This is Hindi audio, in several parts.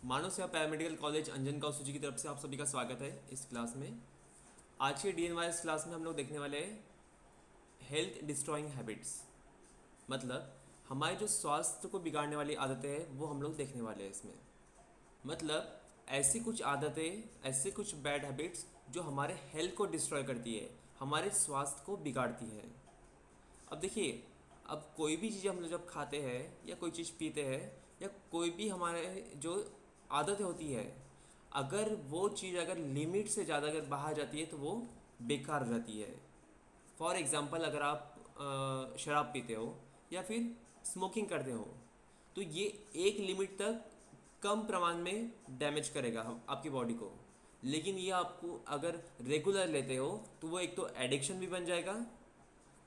मानव सेवा पैरामेडिकल कॉलेज अंजन कौशल जी की तरफ से आप सभी का स्वागत है इस क्लास में। आज के DNYS क्लास में हम लोग देखने वाले हैं हेल्थ डिस्ट्रॉइंग हैबिट्स। मतलब हमारे जो स्वास्थ्य को बिगाड़ने वाली आदतें हैं वो हम लोग देखने वाले हैं इसमें। मतलब ऐसी कुछ आदतें, ऐसे कुछ बैड हैबिट्स जो हमारे हेल्थ को डिस्ट्रॉय करती है, हमारे स्वास्थ्य को बिगाड़ती है। अब देखिए, अब कोई भी चीज़ हम लोग जब खाते हैं या कोई चीज़ पीते हैं या कोई भी हमारे जो आदतें होती है, अगर वो चीज़ अगर लिमिट से ज़्यादा अगर बाहर जाती है तो वो बेकार हो जाती है। फॉर एग्ज़ाम्पल, अगर आप शराब पीते हो या फिर स्मोकिंग करते हो तो ये एक लिमिट तक कम प्रमाण में डैमेज करेगा हम आपकी बॉडी को। लेकिन ये आपको अगर रेगुलर लेते हो तो वो एक तो एडिक्शन भी बन जाएगा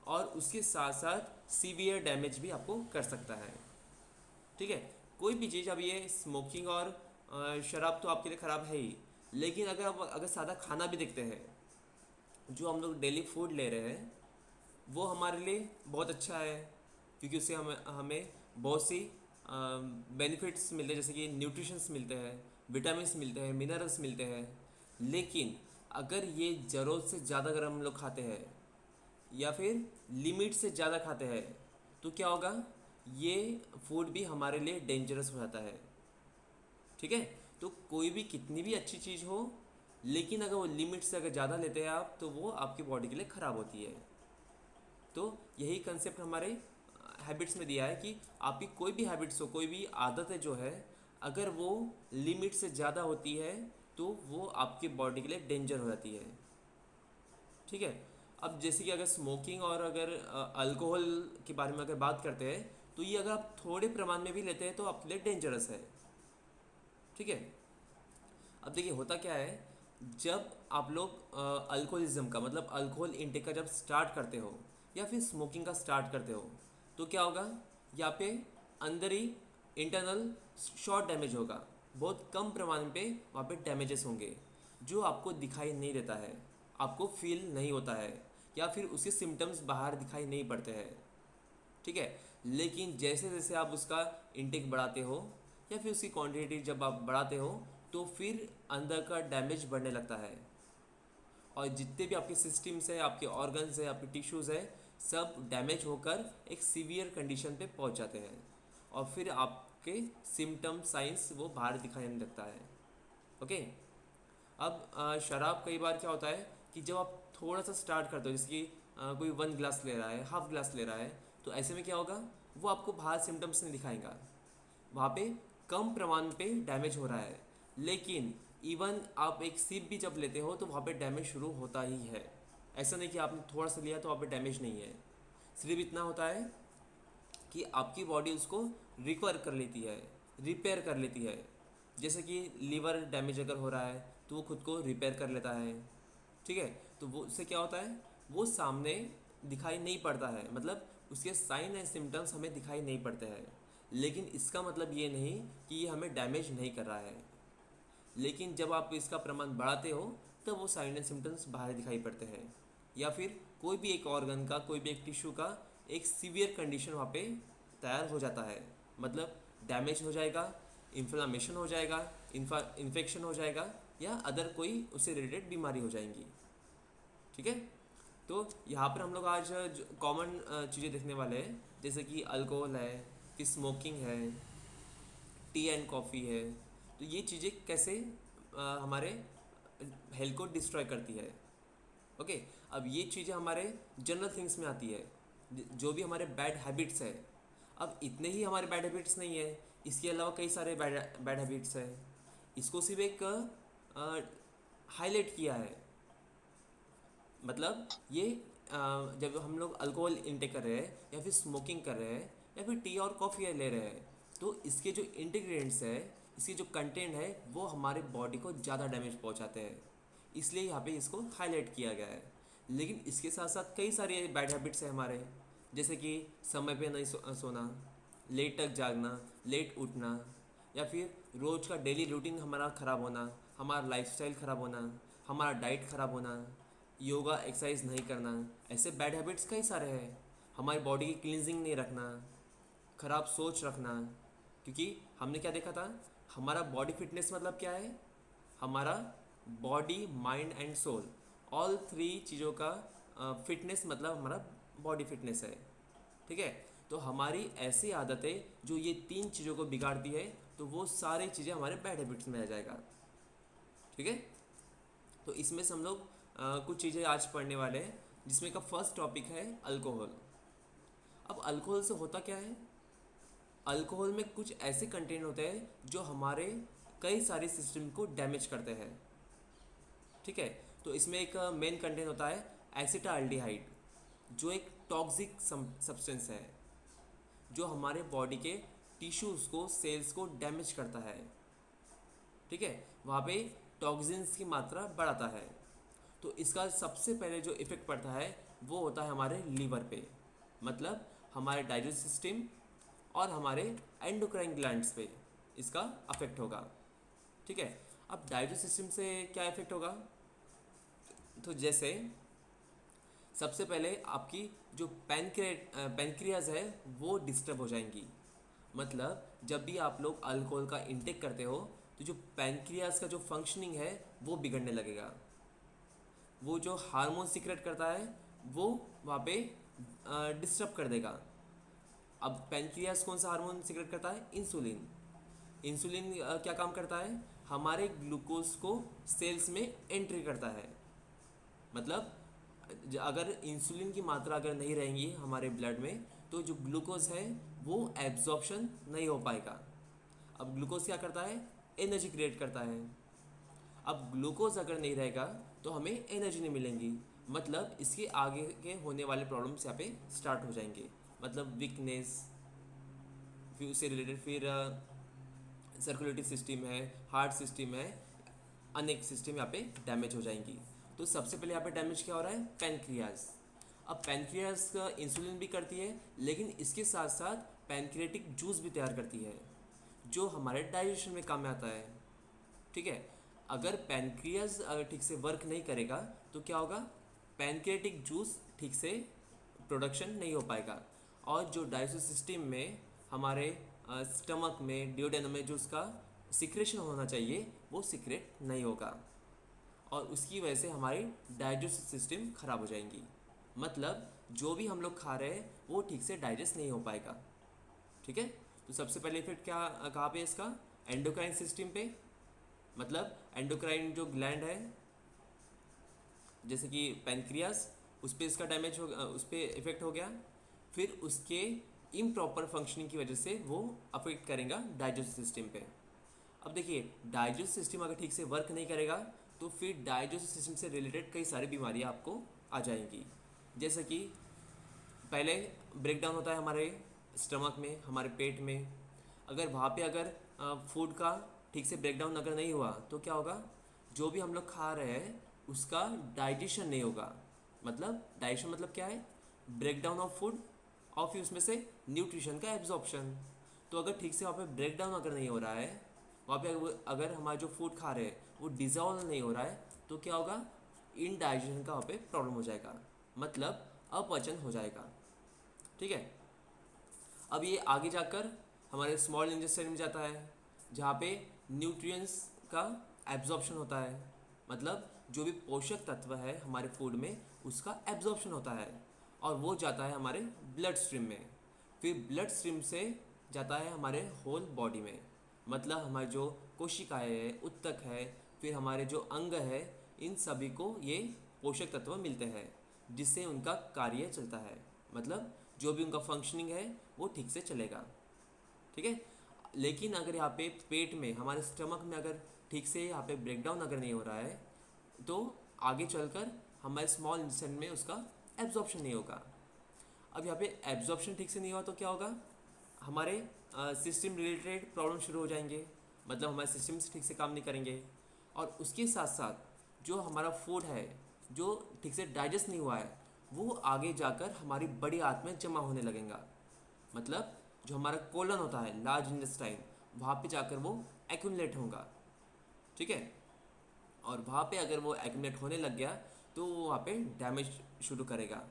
और उसके साथ साथ सीवियर डैमेज भी आपको कर सकता है। ठीक है, कोई भी चीज़, अब ये स्मोकिंग और शराब तो आपके लिए ख़राब है ही, लेकिन अगर आप अगर सादा खाना भी देखते हैं, जो हम लोग डेली फूड ले रहे हैं वो हमारे लिए बहुत अच्छा है, क्योंकि उससे हमें हमें बहुत सी बेनिफिट्स मिलते हैं, जैसे कि न्यूट्रिशंस मिलते हैं, विटामिन्स मिलते हैं, मिनरल्स मिलते हैं। लेकिन अगर ये ज़रूरत से ज़्यादा अगर हम लोग खाते हैं या फिर लिमिट से ज़्यादा खाते हैं तो क्या होगा, ये फूड भी हमारे लिए डेंजरस हो जाता है। ठीक है, तो कोई भी कितनी भी अच्छी चीज़ हो, लेकिन अगर वो लिमिट से अगर ज़्यादा लेते हैं आप तो वो आपकी बॉडी के लिए ख़राब होती है। तो यही कंसेप्ट हमारे हैबिट्स में दिया है कि आपकी कोई भी हैबिट्स हो, कोई भी आदतें जो है, अगर वो लिमिट से ज़्यादा होती है तो वो आपकी बॉडी के लिए डेंजर हो जाती है। ठीक है, अब जैसे कि अगर स्मोकिंग और अगर अल्कोहल के बारे में अगर बात करते हैं तो ये अगर आप थोड़े प्रमाण में भी लेते हैं तो आपके लिए डेंजरस है। ठीक है, अब देखिए होता क्या है, जब आप लोग अल्कोहलिज्म का मतलब अल्कोहल इंटेक का जब स्टार्ट करते हो या फिर स्मोकिंग का स्टार्ट करते हो तो क्या होगा, यहाँ पे अंदर ही इंटरनल शॉर्ट डैमेज होगा, बहुत कम प्रमाण पे वहाँ पे डैमेजेस होंगे जो आपको दिखाई नहीं देता है, आपको फील नहीं होता है, या फिर उसके सिम्टम्स बाहर दिखाई नहीं पड़ते हैं। ठीक है, लेकिन जैसे जैसे आप उसका इंटेक बढ़ाते हो या फिर उसकी क्वांटिटी जब आप बढ़ाते हो तो फिर अंदर का डैमेज बढ़ने लगता है, और जितने भी आपके सिस्टम्स है, आपके ऑर्गन्स है, आपके टिश्यूज़ है, सब डैमेज होकर एक सीवियर कंडीशन पे पहुंच जाते हैं और फिर आपके सिम्टम साइंस वो बाहर दिखाने लगता है। ओके, अब शराब कई बार क्या होता है कि जब आप थोड़ा सा स्टार्ट करते हो, जैसे कि कोई 1 ग्लास ले रहा है, हाफ ग्लास ले रहा है, तो ऐसे में क्या होगा, वो आपको बाहर सिम्टम्स नहीं दिखाएगा, वहाँ पे कम प्रमाण पे डैमेज हो रहा है। लेकिन इवन आप एक सिप भी जब लेते हो तो वहाँ पे डैमेज शुरू होता ही है। ऐसा नहीं कि आपने थोड़ा सा लिया तो वहाँ पे डैमेज नहीं है, सिर्फ इतना होता है कि आपकी बॉडी उसको रिकवर कर लेती है, रिपेयर कर लेती है। जैसे कि लीवर डैमेज अगर हो रहा है तो वो खुद को रिपेयर कर लेता है। ठीक है, तो वो उससे क्या होता है, वो सामने दिखाई नहीं पड़ता है, मतलब उसके साइन एंड सिम्टम्स हमें दिखाई नहीं पड़ते हैं। लेकिन इसका मतलब ये नहीं कि ये हमें डैमेज नहीं कर रहा है। लेकिन जब आप इसका प्रमाण बढ़ाते हो तब वो साइन एंड सिम्टम्स बाहर दिखाई पड़ते हैं, या फिर कोई भी एक ऑर्गन का, कोई भी एक टिश्यू का एक सीवियर कंडीशन वहाँ पे तैयार हो जाता है। मतलब डैमेज हो जाएगा, इन्फ्लामेशन हो जाएगा, इन्फेक्शन हो जाएगा, या अदर कोई उससे रिलेटेड बीमारी हो जाएंगी। ठीक है, तो यहाँ पर हम लोग आज कॉमन चीज़ें देखने वाले हैं, जैसे कि अल्कोहल है, फिर स्मोकिंग है, टी एंड कॉफ़ी है। तो ये चीज़ें कैसे हमारे हेल्थ को डिस्ट्रॉय करती है। ओके, अब ये चीज़ें हमारे जनरल थिंग्स में आती है, जो भी हमारे बैड हैबिट्स है। अब इतने ही हमारे बैड हैबिट्स नहीं है, इसके अलावा कई सारे बैड बैड हैबिट्स है। इसको सिर्फ एक हाईलाइट किया है। मतलब ये जब हम लोग अल्कोहल इंटेक कर रहे हैं या फिर स्मोकिंग कर रहे हैं या फिर टी और कॉफ़ी ले रहे हैं तो इसके जो इंग्रेडिएंट्स है, इसकी जो कंटेंट है, वो हमारे बॉडी को ज़्यादा डैमेज पहुंचाते हैं, इसलिए यहाँ पे इसको हाईलाइट किया गया है। लेकिन इसके साथ साथ कई सारे बैड हैबिट्स हैं हमारे, जैसे कि समय पे नहीं सोना, लेट तक जागना, लेट उठना, या फिर रोज़ का डेली रूटीन हमारा ख़राब होना, हमारा लाइफस्टाइल ख़राब होना, हमारा डाइट ख़राब होना, योगा एक्सरसाइज नहीं करना। ऐसे बैड हैबिट्स कई सारे हैं। हमारी बॉडी की क्लींजिंग नहीं रखना, ख़राब सोच रखना, क्योंकि हमने क्या देखा था, हमारा बॉडी फिटनेस मतलब क्या है, हमारा body mind and soul all three चीज़ों का फिटनेस मतलब हमारा बॉडी फिटनेस है। ठीक है, तो हमारी ऐसी आदतें जो ये तीन चीज़ों को बिगाड़ती है, तो वो सारी चीज़ें हमारे बैड हैबिट्स में आ जाएगा। ठीक है, तो इसमें से हम लोग कुछ चीज़ें आज पढ़ने वाले हैं, जिसमें का फर्स्ट टॉपिक है अल्कोहल। अब अल्कोहल से होता क्या है, अल्कोहल में कुछ ऐसे कंटेंट होते हैं जो हमारे कई सारे सिस्टम को डैमेज करते हैं। ठीक है, तो इसमें एक मेन कंटेंट होता है एसिटाल्डिहाइड, जो एक टॉक्सिक सब्सटेंस है, जो हमारे बॉडी के टिश्यूज़ को सेल्स को डैमेज करता है। ठीक है, वहाँ पे टॉक्सिन्स की मात्रा बढ़ाता है। तो इसका सबसे पहले जो इफ़ेक्ट पड़ता है वो होता है हमारे लीवर पे, मतलब हमारे डाइजेस्ट सिस्टम और हमारे एंडोक्राइन ग्लैंड्स पे इसका अफेक्ट होगा। ठीक है, अब डाइजेस्ट सिस्टम से क्या इफेक्ट होगा, तो जैसे सबसे पहले आपकी जो पैनक्रियाज है वो डिस्टर्ब हो जाएंगी। मतलब जब भी आप लोग अल्कोहल का इंटेक करते हो तो जो पैनक्रियाज का जो फंक्शनिंग है वो बिगड़ने लगेगा। वो जो हार्मोन सीक्रेट करता है वो वहाँ पे डिस्टर्ब कर देगा। अब पैनक्रियाज कौन सा हार्मोन सीक्रेट करता है, इंसुलिन। इंसुलिन क्या काम करता है, हमारे ग्लूकोज को सेल्स में एंट्री करता है। मतलब अगर इंसुलिन की मात्रा अगर नहीं रहेंगी हमारे ब्लड में तो जो ग्लूकोज है वो एब्जॉर्प्शन नहीं हो पाएगा। अब ग्लूकोज क्या करता है, एनर्जी क्रिएट करता है। अब ग्लूकोज अगर नहीं रहेगा तो हमें एनर्जी नहीं मिलेंगी, मतलब इसके आगे के होने वाले प्रॉब्लम्स यहाँ पे स्टार्ट हो जाएंगे। मतलब वीकनेस, फिर उससे रिलेटेड फिर सर्कुलेटरी सिस्टम है, हार्ट सिस्टम है, अनेक सिस्टम यहाँ पे डैमेज हो जाएंगी। तो सबसे पहले यहाँ पे डैमेज क्या हो रहा है, पैनक्रियाज। अब पैनक्रियाज का इंसुलिन भी करती है, लेकिन इसके साथ साथ पैनक्रियाटिक जूस भी तैयार करती है जो हमारे डाइजेशन में काम में आता है। ठीक है, अगर पैनक्रियाज अगर ठीक से वर्क नहीं करेगा तो क्या होगा, पैनक्रियाटिक जूस ठीक से प्रोडक्शन नहीं हो पाएगा, और जो डाइजेस्टिव सिस्टम में हमारे स्टमक में डिओडेनम में जो उसका सिक्रेशन होना चाहिए वो सिक्रेट नहीं होगा, और उसकी वजह से हमारी डाइजेस्टिव सिस्टम खराब हो जाएंगी। मतलब जो भी हम लोग खा रहे हैं वो ठीक से डाइजेस्ट नहीं हो पाएगा। ठीक है, तो सबसे पहले इफेक्ट क्या कहाँ पे इसका, एंडोक्राइन सिस्टम पे। मतलब एंडोक्राइन जो ग्लैंड है जैसे कि पैनक्रियास, उस पर इसका डैमेज हो, उस पर इफेक्ट हो गया। फिर उसके इम्प्रॉपर फंक्शनिंग की वजह से वो अफेक्ट करेगा डाइजेस्टिव सिस्टम पे। अब देखिए, डाइजेस्टिव सिस्टम अगर ठीक से वर्क नहीं करेगा तो फिर डाइजेस्टिव सिस्टम से रिलेटेड कई सारी बीमारियां आपको आ जाएंगी। जैसे कि पहले ब्रेक डाउन होता है हमारे स्टमक में, हमारे पेट में। अगर वहाँ पे अगर फूड का ठीक से ब्रेक डाउन अगर नहीं हुआ तो क्या होगा, जो भी हम लोग खा रहे हैं उसका डाइजेशन नहीं होगा। मतलब डाइजेशन मतलब क्या है, ब्रेक डाउन ऑफ फूड और फिर उसमें से न्यूट्रिशन का एब्जॉर्प्शन। तो अगर ठीक से वहाँ पे ब्रेक डाउन अगर नहीं हो रहा है, वहाँ पे अगर हमारा जो फूड खा रहे हैं वो डिजॉल्व नहीं हो रहा है, तो क्या होगा, इनडाइजेशन का वहाँ पे प्रॉब्लम हो जाएगा, मतलब अपचन हो जाएगा। ठीक है, अब ये आगे जाकर हमारे स्मॉल इंटेस्टाइन में जाता है, जहाँ पे न्यूट्रिएंट्स का एब्जॉर्प्शन होता है। मतलब जो भी पोषक तत्व है हमारे फूड में उसका एब्जॉर्प्शन होता है, और वो जाता है हमारे ब्लड स्ट्रीम में। फिर ब्लड स्ट्रीम से जाता है हमारे होल बॉडी में। मतलब हमारे जो कोशिकाएं है, उत्तक है, फिर हमारे जो अंग है, इन सभी को ये पोषक तत्व मिलते हैं जिससे उनका कार्य चलता है। मतलब जो भी उनका फंक्शनिंग है वो ठीक से चलेगा। ठीक है, लेकिन अगर यहाँ पे पेट में, हमारे स्टमक में अगर ठीक से यहाँ पे ब्रेकडाउन अगर नहीं हो रहा है तो आगे चलकर हमारे स्मॉल इंटेस्टाइन में उसका एब्जॉर्प्शन नहीं होगा। अब यहाँ पे एब्जॉर्प्शन ठीक से नहीं हुआ तो क्या होगा, हमारे सिस्टम रिलेटेड प्रॉब्लम शुरू हो जाएंगे। मतलब हमारे सिस्टम्स ठीक से काम नहीं करेंगे, और उसके साथ साथ जो हमारा फूड है जो ठीक से डाइजेस्ट नहीं हुआ है वो आगे जाकर हमारी बड़ी आंत में जमा होने लगेगा। मतलब जो हमारा कोलन होता है, लार्ज इंटेस्टाइन, वहाँ पे जाकर वो एक्यूमुलेट होगा। ठीक है, और वहाँ पे अगर वो एक्यूमुलेट होने लग गया तो वो वहाँ पे डैमेज शुरू करेगा।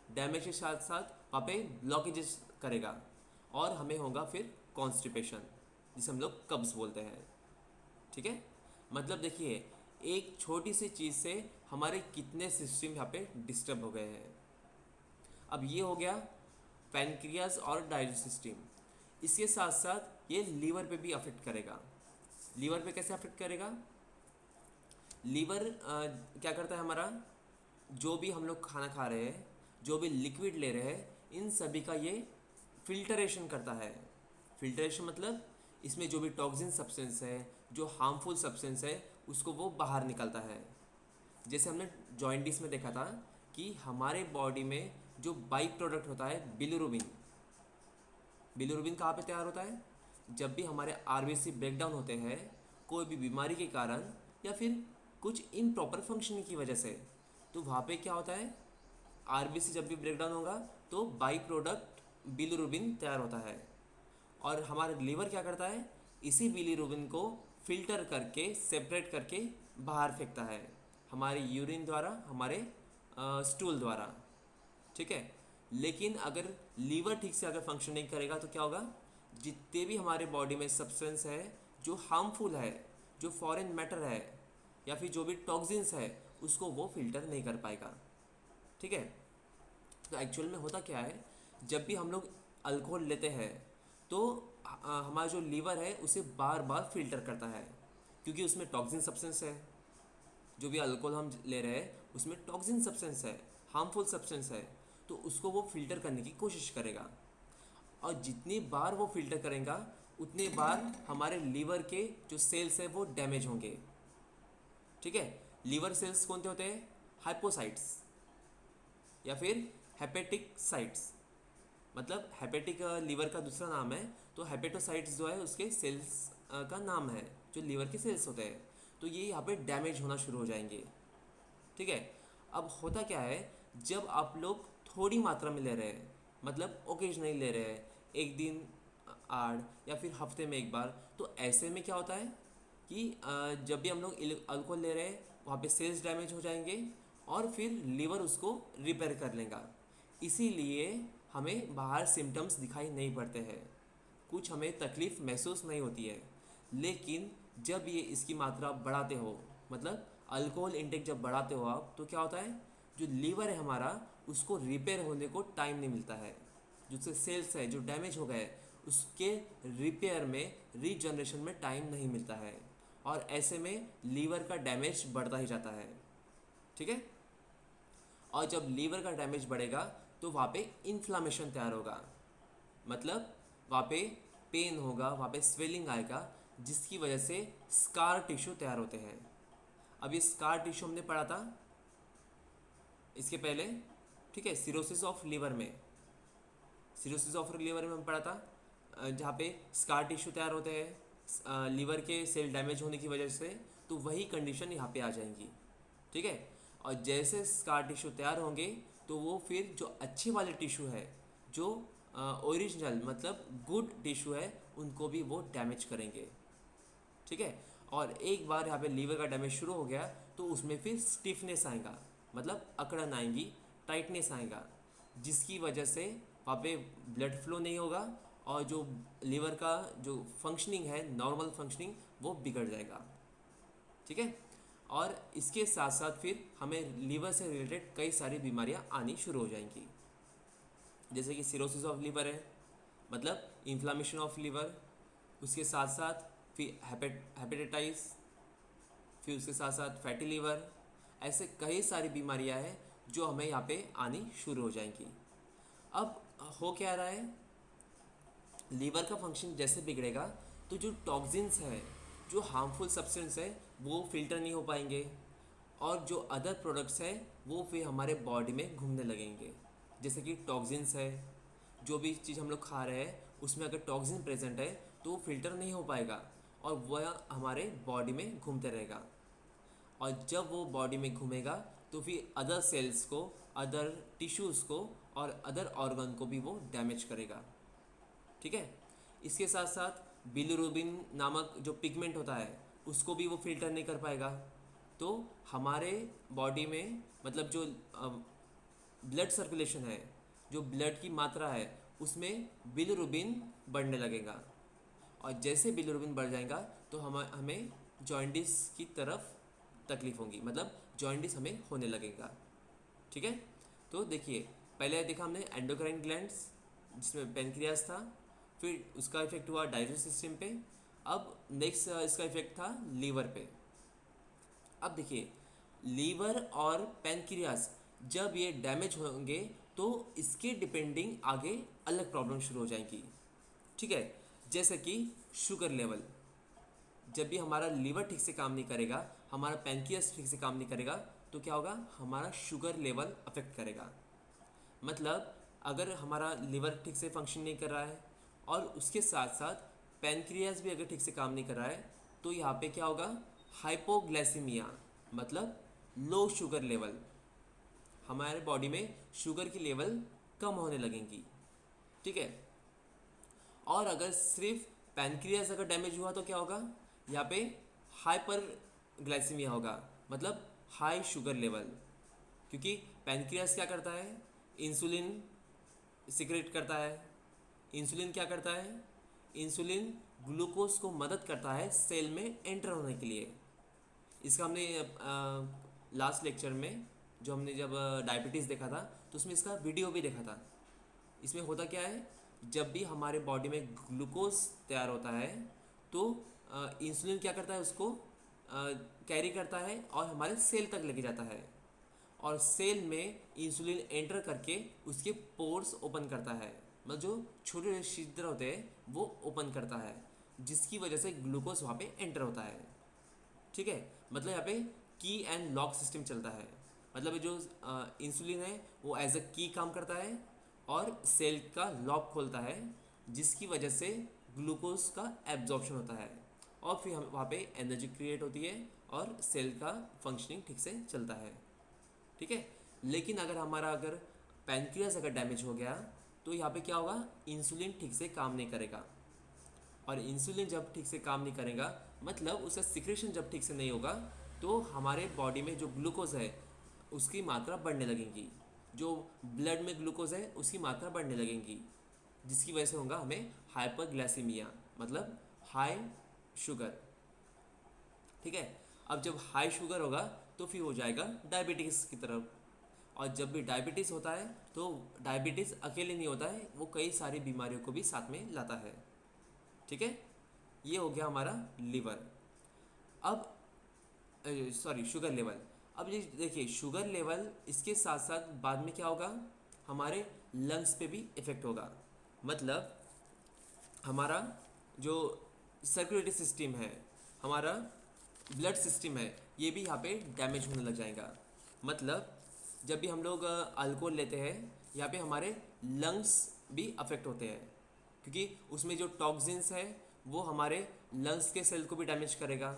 डैमेज के साथ साथ वहाँ पे ब्लॉकेजेस करेगा और हमें होगा फिर कॉन्स्टिपेशन। जिसे हम लोग कब्ज़ बोलते हैं। ठीक है, मतलब देखिए एक छोटी सी चीज़ से हमारे कितने सिस्टम यहाँ पे डिस्टर्ब हो गए हैं। अब ये हो गया पैनक्रियाज और डाइजेस्टिव सिस्टम। इसके साथ साथ ये लीवर पे भी अफेक्ट करेगा। लीवर पे कैसे अफेक्ट करेगा? लीवर क्या करता है, हमारा जो भी हम लोग खाना खा रहे हैं, जो भी लिक्विड ले रहे हैं, इन सभी का ये फिल्टरेशन करता है। फिल्टरेशन मतलब इसमें जो भी टॉक्सिन सब्सटेंस है, जो हार्मफुल सब्सटेंस है, उसको वो बाहर निकालता है। जैसे हमने जॉइंटिस में देखा था कि हमारे बॉडी में जो बाई प्रोडक्ट होता है बिलिरुबिन, बिलिरुबिन कहाँ पे तैयार होता है? जब भी हमारे आरबीसी ब्रेकडाउन होते हैं कोई भी बीमारी के कारण या फिर कुछ इम्प्रॉपर फंक्शनिंग की वजह से, तो वहाँ पे क्या होता है, आरबीसी जब भी ब्रेकडाउन होगा तो बाई प्रोडक्ट बिलिरुबिन तैयार होता है। और हमारा लीवर क्या करता है, इसी बिलिरुबिन को फिल्टर करके सेपरेट करके बाहर फेंकता है, हमारे यूरिन द्वारा, हमारे स्टूल द्वारा। ठीक है, लेकिन अगर लीवर ठीक से अगर फंक्शन नहीं करेगा तो क्या होगा, जितने भी हमारे बॉडी में सब्सटेंस है जो हार्मफुल है, जो फॉरेन मैटर है या फिर जो भी टॉक्सिन्स है, उसको वो फिल्टर नहीं कर पाएगा। ठीक है, तो एक्चुअल में होता क्या है, जब भी हम लोग अल्कोहल लेते हैं तो हमारा जो लीवर है उसे बार बार फिल्टर करता है, क्योंकि उसमें टॉक्सिन सब्सटेंस है। जो भी अल्कोहल हम ले रहे हैं उसमें टॉक्सिन सब्सटेंस है, हार्मफुल सब्सटेंस है, तो उसको वो फिल्टर करने की कोशिश करेगा। और जितनी बार वो फिल्टर करेगा उतनी बार हमारे लीवर के जो सेल्स है वो डैमेज होंगे। ठीक है, लीवर सेल्स कौन से होते हैं? हाइपोसाइट्स या फिर हेपेटिक साइट्स। मतलब हेपेटिक लीवर का दूसरा नाम है, तो हेपेटोसाइट्स जो है उसके सेल्स का नाम है, जो लीवर के सेल्स होते हैं। तो ये यहाँ पे डैमेज होना शुरू हो जाएंगे। ठीक है, अब होता क्या है, जब आप लोग थोड़ी मात्रा में ले रहे हैं, मतलब ओकेजनली ले रहे हैं, एक दिन आड़ या फिर हफ्ते में एक बार, तो ऐसे में क्या होता है कि जब भी हम लोग अल्कोहल ले रहे हैं वहाँ पे सेल्स डैमेज हो जाएंगे और फिर लीवर उसको रिपेयर कर लेगा। इसीलिए हमें बाहर सिम्टम्स दिखाई नहीं पड़ते हैं, कुछ हमें तकलीफ़ महसूस नहीं होती है। लेकिन जब ये इसकी मात्रा बढ़ाते हो, मतलब अल्कोहल इंटेक जब बढ़ाते हो आप, तो क्या होता है, जो लीवर है हमारा उसको रिपेयर होने को टाइम नहीं मिलता है। जो उसके सेल्स है जो डैमेज हो गए उसके रिपेयर में, रीजनरेशन में टाइम नहीं मिलता है, और ऐसे में लीवर का डैमेज बढ़ता ही जाता है। ठीक है, और जब लीवर का डैमेज बढ़ेगा तो वहाँ पे इन्फ्लामेशन तैयार होगा, मतलब वहाँ पे पेन होगा, वहाँ पे स्वेलिंग आएगा, जिसकी वजह से स्कार टिश्यू तैयार होते हैं। अब ये स्कार टिश्यू हमने पढ़ा था इसके पहले। ठीक है, सिरोसिस ऑफ लीवर में, सिरोसिस ऑफ लीवर में हम पढ़ा था जहाँ पे स्कार टिश्यू तैयार होते हैं लीवर के सेल डैमेज होने की वजह से, तो वही कंडीशन यहाँ पे आ जाएंगी। ठीक है, और जैसे स्कार टिश्यू तैयार होंगे तो वो फिर जो अच्छे वाले टिश्यू है, जो ओरिजिनल मतलब गुड टिश्यू है, उनको भी वो डैमेज करेंगे। ठीक है, और एक बार यहाँ पे लीवर का डैमेज शुरू हो गया तो उसमें फिर स्टिफनेस आएगा, मतलब अकड़न आएंगी, टाइटनेस आएगा, जिसकी वजह से वहाँ पे ब्लड फ्लो नहीं होगा और जो लीवर का जो फंक्शनिंग है, नॉर्मल फंक्शनिंग, वो बिगड़ जाएगा। ठीक है, और इसके साथ साथ फिर हमें लीवर से रिलेटेड कई सारी बीमारियाँ आनी शुरू हो जाएंगी, जैसे कि सिरोसिस ऑफ लीवर है, मतलब इन्फ्लामेशन ऑफ लीवर, उसके साथ साथ फिर हेपेटाइटिस, फिर उसके साथ साथ फैटी लीवर। ऐसे कई सारी बीमारियां हैं जो हमें यहाँ पे आनी शुरू हो जाएंगी। अब हो क्या रहा है, लीवर का फंक्शन जैसे बिगड़ेगा तो जो टॉक्सिन्स है, जो हार्मफुल सब्सटेंस है, वो फिल्टर नहीं हो पाएंगे, और जो अदर प्रोडक्ट्स हैं वो फिर हमारे बॉडी में घूमने लगेंगे। जैसे कि टॉक्सिन्स है, जो भी चीज़ हम लोग खा रहे हैं उसमें अगर टॉक्सिन प्रेजेंट है तो वो फिल्टर नहीं हो पाएगा और वह हमारे बॉडी में घूमते रहेगा, और जब वो बॉडी में घूमेगा तो फिर अदर सेल्स को, अदर टिश्यूज़ को और अदर ऑर्गन को भी वो डैमेज करेगा। ठीक है, इसके साथ साथ बिलिरुबिन नामक जो पिगमेंट होता है उसको भी वो फिल्टर नहीं कर पाएगा, तो हमारे बॉडी में मतलब जो ब्लड सर्कुलेशन है, जो ब्लड की मात्रा है, उसमें बिलिरुबिन बढ़ने लगेगा, और जैसे बिलिरुबिन बढ़ जाएगा तो हमें जॉइंटिस की तरफ तकलीफ होगी, मतलब जॉइंटिस हमें होने लगेगा। ठीक है, तो देखिए पहले देखा हमने एंडोक्राइन ग्लैंड्स जिसमें पेनक्रियास था, फिर उसका इफेक्ट हुआ डाइजेस्टिव सिस्टम पे, अब नेक्स्ट इसका इफेक्ट था लीवर पे। अब देखिए लीवर और पेनक्रियास जब ये डैमेज होंगे तो इसके डिपेंडिंग आगे अलग प्रॉब्लम शुरू हो जाएंगी। ठीक है, जैसे कि शुगर लेवल, जब भी हमारा लीवर ठीक से काम नहीं करेगा, हमारा पेनक्रियास ठीक से काम नहीं करेगा, तो क्या होगा, हमारा शुगर लेवल अफेक्ट करेगा। मतलब अगर हमारा लिवर ठीक से फंक्शन नहीं कर रहा है और उसके साथ साथ पेनक्रियास भी अगर ठीक से काम नहीं कर रहा है, तो यहाँ पे क्या होगा, हाइपोग्लाइसीमिया, मतलब लो शुगर लेवल, हमारे बॉडी में शुगर की लेवल कम होने लगेंगी। ठीक है, और अगर सिर्फ पैनक्रियास अगर डैमेज हुआ तो क्या होगा, यहाँ पे हाइपर ग्लाइसीमिया होगा, मतलब हाई शुगर लेवल, क्योंकि पैनक्रियास क्या करता है, इंसुलिन सिक्रेट करता है। इंसुलिन क्या करता है, इंसुलिन ग्लूकोज को मदद करता है सेल में एंटर होने के लिए। इसका हमने लास्ट लेक्चर में जो हमने जब डायबिटीज़ देखा था तो उसमें इसका वीडियो भी देखा था। इसमें होता क्या है, जब भी हमारे बॉडी में ग्लूकोज तैयार होता है तो इंसुलिन क्या करता है, उसको कैरी करता है और हमारे सेल तक लेके जाता है, और सेल में इंसुलिन एंटर करके उसके पोर्स ओपन करता है, मतलब जो छोटे छोटे छिद्र होते हैं वो ओपन करता है, जिसकी वजह से ग्लूकोज वहाँ पे एंटर होता है। ठीक है, मतलब यहाँ पे की एंड लॉक सिस्टम चलता है, मतलब जो इंसुलिन है वो एज अ की काम करता है और सेल का लॉक खोलता है, जिसकी वजह से ग्लूकोज का एब्जॉर्प्शन होता है और फिर हम वहाँ पे एनर्जी क्रिएट होती है और सेल का फंक्शनिंग ठीक से चलता है। ठीक है, लेकिन अगर पैनक्रियास अगर डैमेज हो गया तो यहाँ पे क्या होगा, इंसुलिन ठीक से काम नहीं करेगा, और इंसुलिन जब ठीक से काम नहीं करेगा मतलब उसका सिक्रेशन जब ठीक से नहीं होगा, तो हमारे बॉडी में जो ग्लूकोज है उसकी मात्रा बढ़ने लगेंगी, जो ब्लड में ग्लूकोज है उसकी मात्रा बढ़ने लगेंगी, जिसकी वजह से होगा हमें हाइपरग्लाइसीमिया, मतलब हाई शुगर। ठीक है, अब जब हाई शुगर होगा तो फिर हो जाएगा डायबिटीज़ की तरफ, और जब भी डायबिटीज़ होता है तो डायबिटीज़ अकेले नहीं होता है, वो कई सारी बीमारियों को भी साथ में लाता है। ठीक है, ये हो गया हमारा लीवर। अब सॉरी शुगर लेवल। अब ये देखिए शुगर लेवल, इसके साथ साथ बाद में क्या होगा, हमारे लंग्स पे भी इफ़ेक्ट होगा, मतलब हमारा जो सर्कुलेटरी सिस्टम है, हमारा ब्लड सिस्टम है, ये भी यहाँ पे डैमेज होने लग जाएगा। मतलब जब भी हम लोग अल्कोहल लेते हैं, यहाँ पे हमारे लंग्स भी अफेक्ट होते हैं, क्योंकि उसमें जो टॉक्सिन्स है वो हमारे लंग्स के सेल को भी डैमेज करेगा,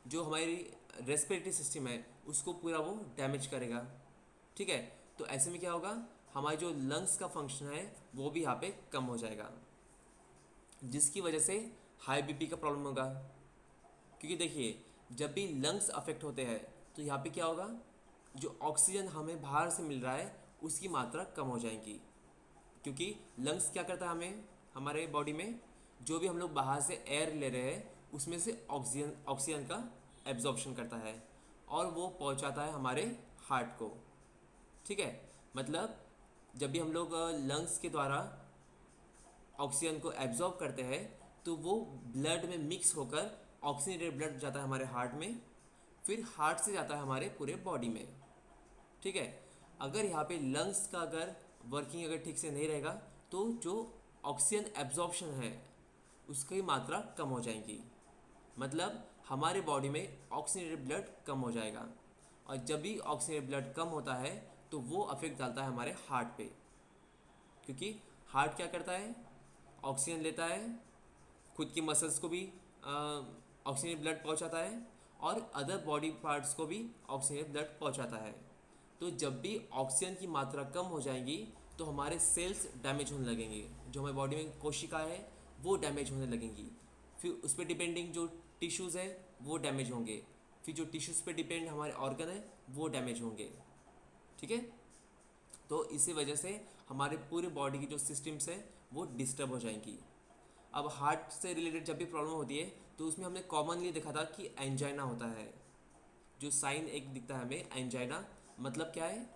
जो हमारी रेस्पिरेटरी सिस्टम है उसको पूरा वो डैमेज करेगा। ठीक है, तो ऐसे में क्या होगा, हमारे जो लंग्स का फंक्शन है वो भी यहाँ पे कम हो जाएगा, जिसकी वजह से हाई बीपी का प्रॉब्लम होगा। क्योंकि देखिए जब भी लंग्स अफेक्ट होते हैं तो यहाँ पे क्या होगा, जो ऑक्सीजन हमें बाहर से मिल रहा है उसकी मात्रा कम हो जाएगी, क्योंकि लंग्स क्या करता है, हमें हमारे बॉडी में जो भी हम लोग बाहर से एयर ले रहे हैं उसमें से ऑक्सीजन का एब्जॉर्प्शन करता है और वो पहुंचाता है हमारे हार्ट को। ठीक है, मतलब जब भी हम लोग लंग्स के द्वारा ऑक्सीजन को एब्जॉर्ब करते हैं तो वो ब्लड में मिक्स होकर ऑक्सीजनेटेड ब्लड जाता है हमारे हार्ट में, फिर हार्ट से जाता है हमारे पूरे बॉडी में। ठीक है, अगर यहाँ पे लंग्स का अगर वर्किंग अगर ठीक से नहीं रहेगा तो जो ऑक्सीजन एब्जॉर्प्शन है उसकी मात्रा कम हो जाएगी, मतलब हमारे बॉडी में ऑक्सीजनेटेड ब्लड कम हो जाएगा, और जब भी ऑक्सीजनेटेड ब्लड कम होता है तो वो अफेक्ट डालता है हमारे हार्ट पे, क्योंकि हार्ट क्या करता है, ऑक्सीजन लेता है, खुद की मसल्स को भी ऑक्सीजन ब्लड पहुंचाता है और अदर बॉडी पार्ट्स को भी ऑक्सीजन ब्लड पहुंचाता है। तो जब भी ऑक्सीजन की मात्रा कम हो जाएगी तो हमारे सेल्स डैमेज होने लगेंगे, जो हमारे बॉडी में कोशिका है वो डैमेज होने लगेंगी, फिर उस पर डिपेंडिंग जो टिश्यूज़ है वो डैमेज होंगे, फिर जो टिश्यूज़ पे डिपेंड हमारे ऑर्गन है वो डैमेज होंगे। ठीक है, तो इसी वजह से हमारे पूरे बॉडी की जो सिस्टम्स है वो डिस्टर्ब हो जाएंगी। अब हार्ट से रिलेटेड जब भी प्रॉब्लम होती है तो उसमें हमने कॉमनली देखा था कि एंजाइना होता है। जो साइन एक दिखता है हमें एंजाइना, मतलब क्या है,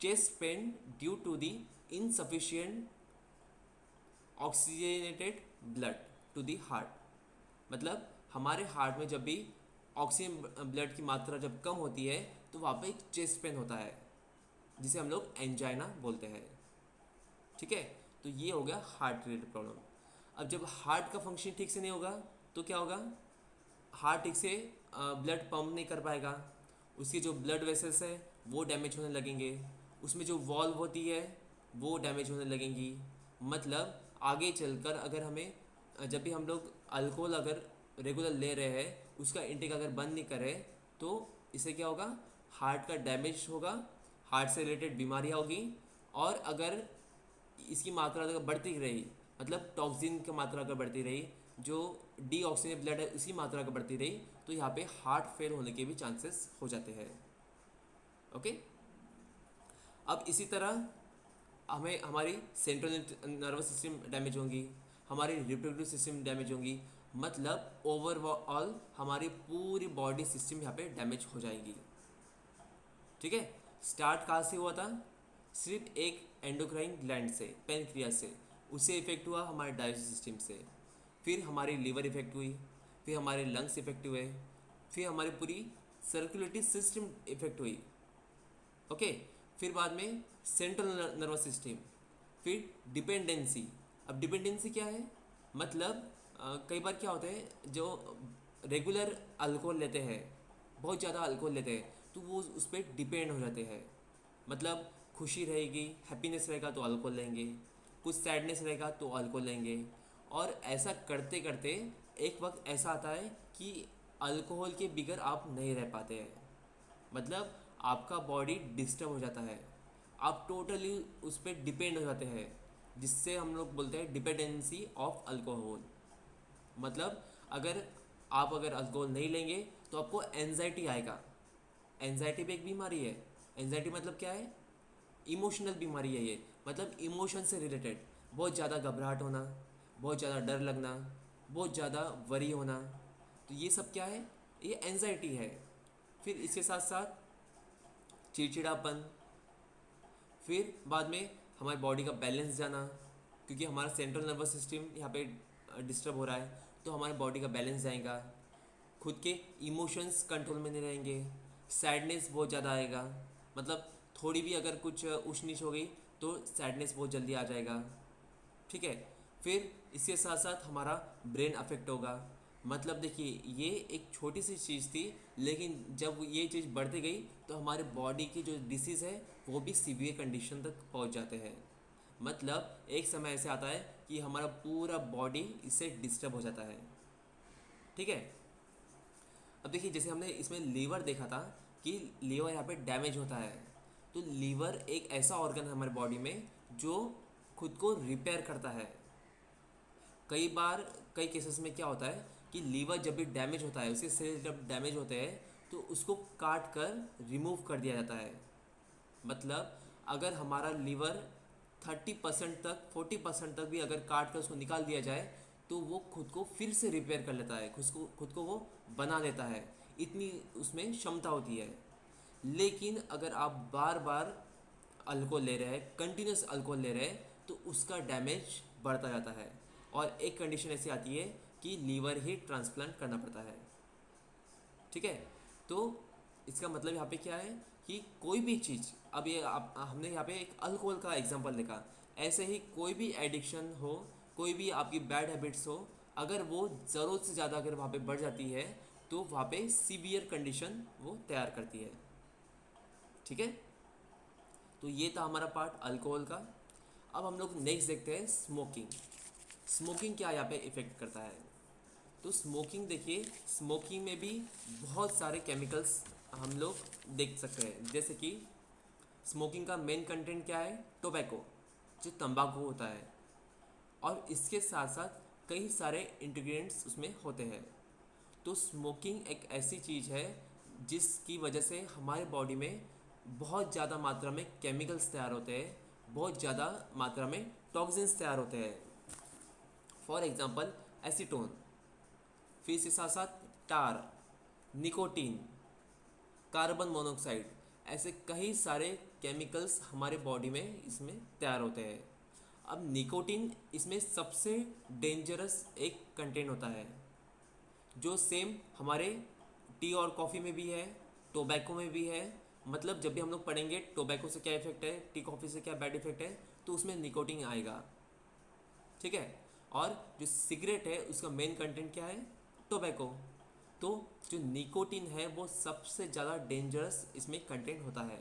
chest pain due to the insufficient oxygenated blood to the heart. मतलब हमारे हार्ट में जब भी ऑक्सीजन ब्लड की मात्रा जब कम होती है तो वहाँ पे एक चेस्ट पेन होता है जिसे हम लोग एंजाइना बोलते हैं। ठीक है, तो ये हो गया हार्ट रिलेटेड प्रॉब्लम। अब जब हार्ट का फंक्शन ठीक से नहीं होगा तो क्या होगा, हार्ट ठीक से ब्लड पंप नहीं कर पाएगा, उसकी जो ब्लड वेसल्स है वो डैमेज होने लगेंगे, उसमें जो वॉल्व होती है वो डैमेज होने लगेंगी। मतलब आगे चलकर अगर हमें जब भी हम लोग अल्कोहल अगर रेगुलर ले रहे हैं उसका इंटेक अगर बंद नहीं करें तो इससे क्या होगा, हार्ट का डैमेज होगा, हार्ट से रिलेटेड बीमारियाँ होगी। और अगर इसकी मात्रा अगर बढ़ती रही, मतलब टॉक्सिन की मात्रा अगर बढ़ती रही, जो डीऑक्सीजनेटेड ब्लड है उसी मात्रा अगर बढ़ती रही, तो यहाँ पे हार्ट फेल होने के भी चांसेस हो जाते हैं। ओके, अब इसी तरह हमें हमारी सेंट्रल नर्वस सिस्टम डैमेज होंगी, हमारी रिप्रोडक्टिव सिस्टम डैमेज होंगी, मतलब ओवरऑल हमारी पूरी बॉडी सिस्टम यहाँ पे डैमेज हो जाएगी। ठीक है, स्टार्ट कहाँ से हुआ था, सिर्फ एक एंडोक्राइन ग्लैंड से, पेनक्रियास से, उससे इफेक्ट हुआ हमारे डाइजेस्टिव सिस्टम से, फिर हमारी लीवर इफेक्ट हुई, फिर हमारे लंग्स इफेक्ट हुए, फिर हमारी पूरी सर्कुलेटरी सिस्टम इफेक्ट हुई। ओके, फिर बाद में सेंट्रल नर्वस सिस्टम, फिर डिपेंडेंसी। अब डिपेंडेंसी क्या है, मतलब कई बार क्या होता है जो रेगुलर अल्कोहल लेते हैं, बहुत ज़्यादा अल्कोहल लेते हैं, तो वो उस पर डिपेंड हो जाते हैं। मतलब खुशी रहेगी, हैप्पीनेस रहेगा तो अल्कोहल लेंगे, कुछ सैडनेस रहेगा तो अल्कोहल लेंगे, और ऐसा करते करते एक वक्त ऐसा आता है कि अल्कोहल के बिगर आप नहीं रह पाते हैं। मतलब आपका बॉडी डिस्टर्ब हो जाता है, आप टोटली उस पर डिपेंड हो जाते हैं, जिससे हम लोग बोलते हैं डिपेंडेंसी ऑफ अल्कोहल। मतलब अगर अल्कोहल नहीं लेंगे तो आपको एनजाइटी आएगा। एनजाइटी भी एक बीमारी है। एनजाइटी मतलब क्या है, इमोशनल बीमारी है ये, मतलब इमोशन से रिलेटेड, बहुत ज़्यादा घबराहट होना, बहुत ज़्यादा डर लगना, बहुत ज़्यादा वरी होना, तो ये सब क्या है, ये एनजाइटी है। फिर इसके साथ साथ चिड़चिड़ापन, फिर बाद में हमारी बॉडी का बैलेंस जाना, क्योंकि हमारा सेंट्रल नर्वस सिस्टम यहाँ पे डिस्टर्ब हो रहा है तो हमारे बॉडी का बैलेंस जाएगा, खुद के इमोशंस कंट्रोल में नहीं रहेंगे, सैडनेस बहुत ज़्यादा आएगा, मतलब थोड़ी भी अगर कुछ ऊंच नीच हो गई तो सैडनेस बहुत जल्दी आ जाएगा। ठीक है, फिर इसके साथ साथ हमारा ब्रेन अफेक्ट होगा। मतलब देखिए ये एक छोटी सी चीज़ थी, लेकिन जब ये चीज़ बढ़ती गई तो हमारे बॉडी की जो डिसीज़ है वो भी सीवियर कंडीशन तक पहुंच जाते हैं। मतलब एक समय ऐसे आता है कि हमारा पूरा बॉडी इससे डिस्टर्ब हो जाता है। ठीक है, अब देखिए जैसे हमने इसमें लीवर देखा था कि लीवर यहाँ पे डैमेज होता है, तो लीवर एक ऐसा ऑर्गन है हमारे बॉडी में जो खुद को रिपेयर करता है। कई बार कई केसेस में क्या होता है कि लीवर जब भी डैमेज होता है, उसके सेल्स जब डैमेज होते हैं तो उसको काट कर रिमूव कर दिया जाता है। मतलब अगर हमारा लीवर 30% तक 40% तक भी अगर काट कर उसको निकाल दिया जाए तो वो खुद को फिर से रिपेयर कर लेता है, खुद को वो बना लेता है, इतनी उसमें क्षमता होती है। लेकिन अगर आप बार बार अल्कोहल ले रहे हैं, कंटिन्यूस अल्कोहल ले रहे हैं, तो उसका डैमेज बढ़ता जाता है और एक कंडीशन ऐसी आती है कि लीवर ही ट्रांसप्लांट करना पड़ता है। ठीक है, तो इसका मतलब यहाँ पे क्या है कि कोई भी चीज़, अब ये हमने यहाँ पे एक अल्कोहल का एग्जांपल देखा, ऐसे ही कोई भी एडिक्शन हो, कोई भी आपकी बैड हैबिट्स हो, अगर वो ज़रूरत से ज़्यादा अगर वहाँ पे बढ़ जाती है तो वहाँ पे सीवियर कंडीशन वो तैयार करती है। ठीक है, तो ये था हमारा पार्ट अल्कोहल का। अब हम लोग नेक्स्ट देखते हैं स्मोकिंग। स्मोकिंग क्या यहाँ पे इफ़ेक्ट करता है, तो स्मोकिंग देखिए, स्मोकिंग में भी बहुत सारे केमिकल्स हम लोग देख सकते हैं। जैसे कि स्मोकिंग का मेन कंटेंट क्या है, टोबैको, जो तंबाकू होता है, और इसके साथ साथ कई सारे इंग्रेडिएंट्स उसमें होते हैं। तो स्मोकिंग एक ऐसी चीज़ है जिसकी वजह से हमारे बॉडी में बहुत ज़्यादा मात्रा में केमिकल्स तैयार होते हैं, बहुत ज़्यादा मात्रा में टॉक्सिन्स तैयार होते हैं। फॉर एग्जांपल एसीटोन, फिर इसके साथ साथ टार, निकोटीन, कार्बन मोनोऑक्साइड, ऐसे कई सारे केमिकल्स हमारे बॉडी में इसमें तैयार होते हैं। अब निकोटीन इसमें सबसे डेंजरस एक कंटेंट होता है, जो सेम हमारे टी और कॉफ़ी में भी है, टोबैको में भी है। मतलब जब भी हम लोग पढ़ेंगे टोबैको से क्या इफेक्ट है, टी कॉफ़ी से क्या बैड इफेक्ट है, तो उसमें निकोटीन आएगा, ठीक है। और जो सिगरेट है उसका मेन कंटेंट क्या है, टोबैको। तो जो निकोटीन है वो सबसे ज़्यादा डेंजरस इसमें कंटेंट होता है,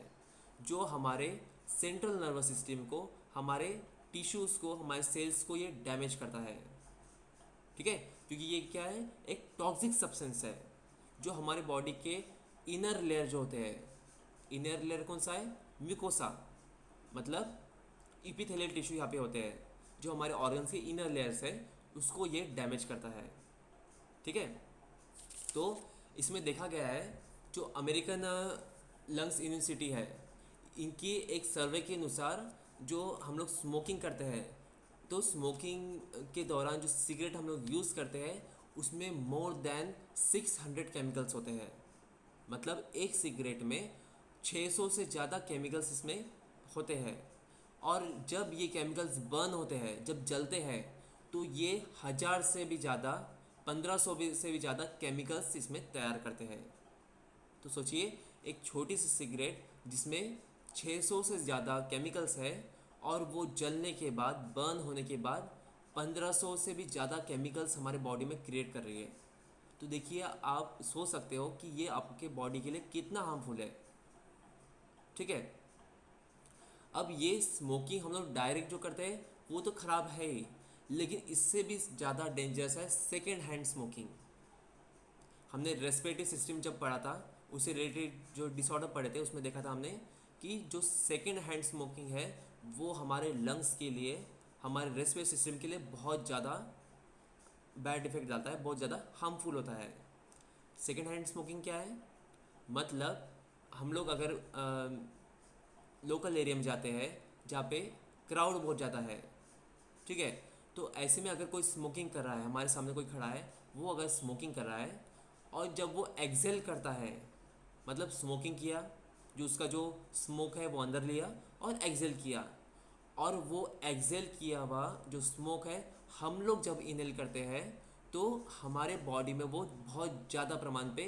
जो हमारे सेंट्रल नर्वस सिस्टम को, हमारे टिश्यूज़ को, हमारे सेल्स को ये डैमेज करता है, ठीक है। क्योंकि ये क्या है, एक टॉक्सिक सब्सटेंस है जो हमारे बॉडी के इनर लेयर जो होते हैं, इनर लेयर कौन सा है, म्यूकोसा, मतलब इपिथेलियल टिश्यू यहाँ पे होते हैं, जो हमारे ऑर्गन्स के इनर लेयर्स है, उसको ये डैमेज करता है, ठीक है। तो इसमें देखा गया है, जो अमेरिकन लंग्स यूनिवर्सिटी है, इनकी एक सर्वे के अनुसार जो हम लोग स्मोकिंग करते हैं, तो स्मोकिंग के दौरान जो सिगरेट हम लोग यूज़ करते हैं उसमें मोर देन 600 केमिकल्स होते हैं। मतलब एक सिगरेट में 600 से ज़्यादा केमिकल्स इसमें होते हैं। और जब ये केमिकल्स बर्न होते हैं, जब जलते हैं, तो ये 1000 से भी ज़्यादा, 1500 से भी ज़्यादा केमिकल्स इसमें तैयार करते हैं। तो सोचिए, एक छोटी सी सिगरेट जिसमें 600 से ज़्यादा केमिकल्स है, और वो जलने के बाद, बर्न होने के बाद 1500 से भी ज़्यादा केमिकल्स हमारे बॉडी में क्रिएट कर रही है। तो देखिए, आप सोच सकते हो कि ये आपके बॉडी के लिए कितना हार्मफुल है, ठीक है। अब ये स्मोकिंग हम लोग डायरेक्ट जो करते हैं वो तो ख़राब है ही, लेकिन इससे भी ज़्यादा डेंजरस है सेकेंड हैंड स्मोकिंग। हमने रेस्पिरेटरी सिस्टम जब पढ़ा था, उससे रिलेटेड जो डिसऑर्डर पढ़े थे, उसमें देखा था हमने कि जो सेकेंड हैंड स्मोकिंग है वो हमारे लंग्स के लिए, हमारे रेस्पिरेटरी सिस्टम के लिए बहुत ज़्यादा बैड इफेक्ट डालता है, बहुत ज़्यादा हार्मफुल होता है। सेकेंड हैंड स्मोकिंग क्या है, मतलब हम लोग अगर लोकल एरिया में जाते हैं जहाँ पे क्राउड बहुत ज़्यादा है, ठीक है, तो ऐसे में अगर कोई स्मोकिंग कर रहा है, हमारे सामने कोई खड़ा है, वो अगर स्मोकिंग कर रहा है और जब वो एक्सेल करता है, मतलब स्मोकिंग किया, जो उसका जो स्मोक है वो अंदर लिया और एक्सेल किया, और वो एक्सेल किया हुआ जो स्मोक है हम लोग जब इनहेल करते हैं तो हमारे बॉडी में वो बहुत ज़्यादा प्रमाण पे